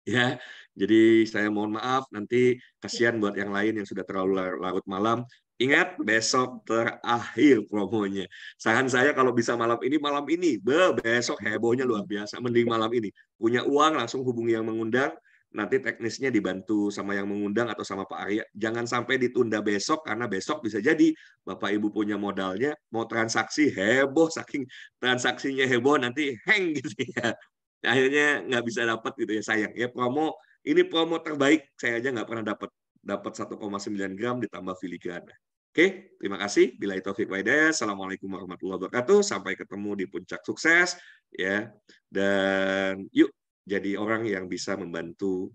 Ya, jadi saya mohon maaf, nanti kasihan buat yang lain yang sudah terlalu larut malam. Ingat, besok terakhir promonya. Saran saya kalau bisa malam ini, besok hebohnya luar biasa. Mending malam ini. Punya uang, langsung hubungi yang mengundang. Nanti teknisnya dibantu sama yang mengundang atau sama Pak Arya. Jangan sampai ditunda besok, karena besok bisa jadi Bapak Ibu punya modalnya, mau transaksi heboh, saking transaksinya heboh, nanti hang gitu ya. Akhirnya nggak bisa dapat gitu ya, sayang ya. Ini promo terbaik, saya aja nggak pernah dapat 1,9 gram ditambah filigrana. Oke, terima kasih. Billahi taufiq wa hidayah. Assalamualaikum warahmatullahi wabarakatuh. Sampai ketemu di puncak sukses ya. Dan yuk jadi orang yang bisa membantu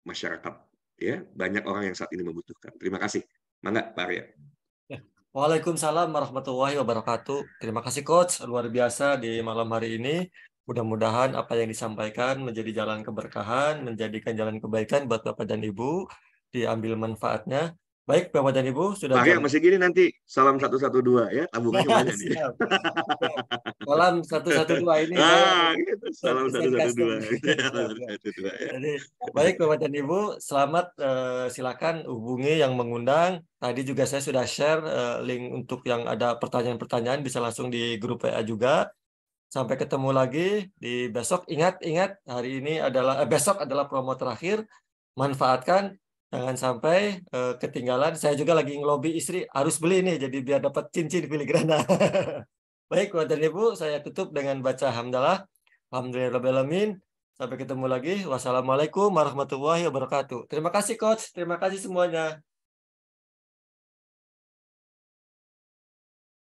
masyarakat ya. Banyak orang yang saat ini membutuhkan. Terima kasih. Mangga Pak Arya. Waalaikumsalam warahmatullahi wabarakatuh. Terima kasih Coach, luar biasa di malam hari ini. Mudah-mudahan apa yang disampaikan menjadi jalan keberkahan, menjadikan jalan kebaikan buat Bapak dan Ibu, diambil manfaatnya. Baik Bapak dan Ibu, sudah Pak Arya jam. masih gini nanti, salam 112 ya, tabungannya banyak nih. Siap. Salam 112 ini saya Gitu. Salam desain custom. 112. Ya. Jadi baik Bapak dan Ibu, selamat, silakan hubungi yang mengundang. Tadi juga saya sudah share link untuk yang ada pertanyaan-pertanyaan, bisa langsung di grup WA juga. Sampai ketemu lagi di besok. Ingat hari ini besok adalah promo terakhir. Manfaatkan, jangan sampai ketinggalan. Saya juga lagi ngelobi istri harus beli nih, jadi biar dapat cincin filigrana. Baik, Bapak dan Ibu, saya tutup dengan baca hamdalah. Alhamdulillahirabbil alamin. Sampai ketemu lagi. Wassalamualaikum warahmatullahi wabarakatuh. Terima kasih Coach, terima kasih semuanya.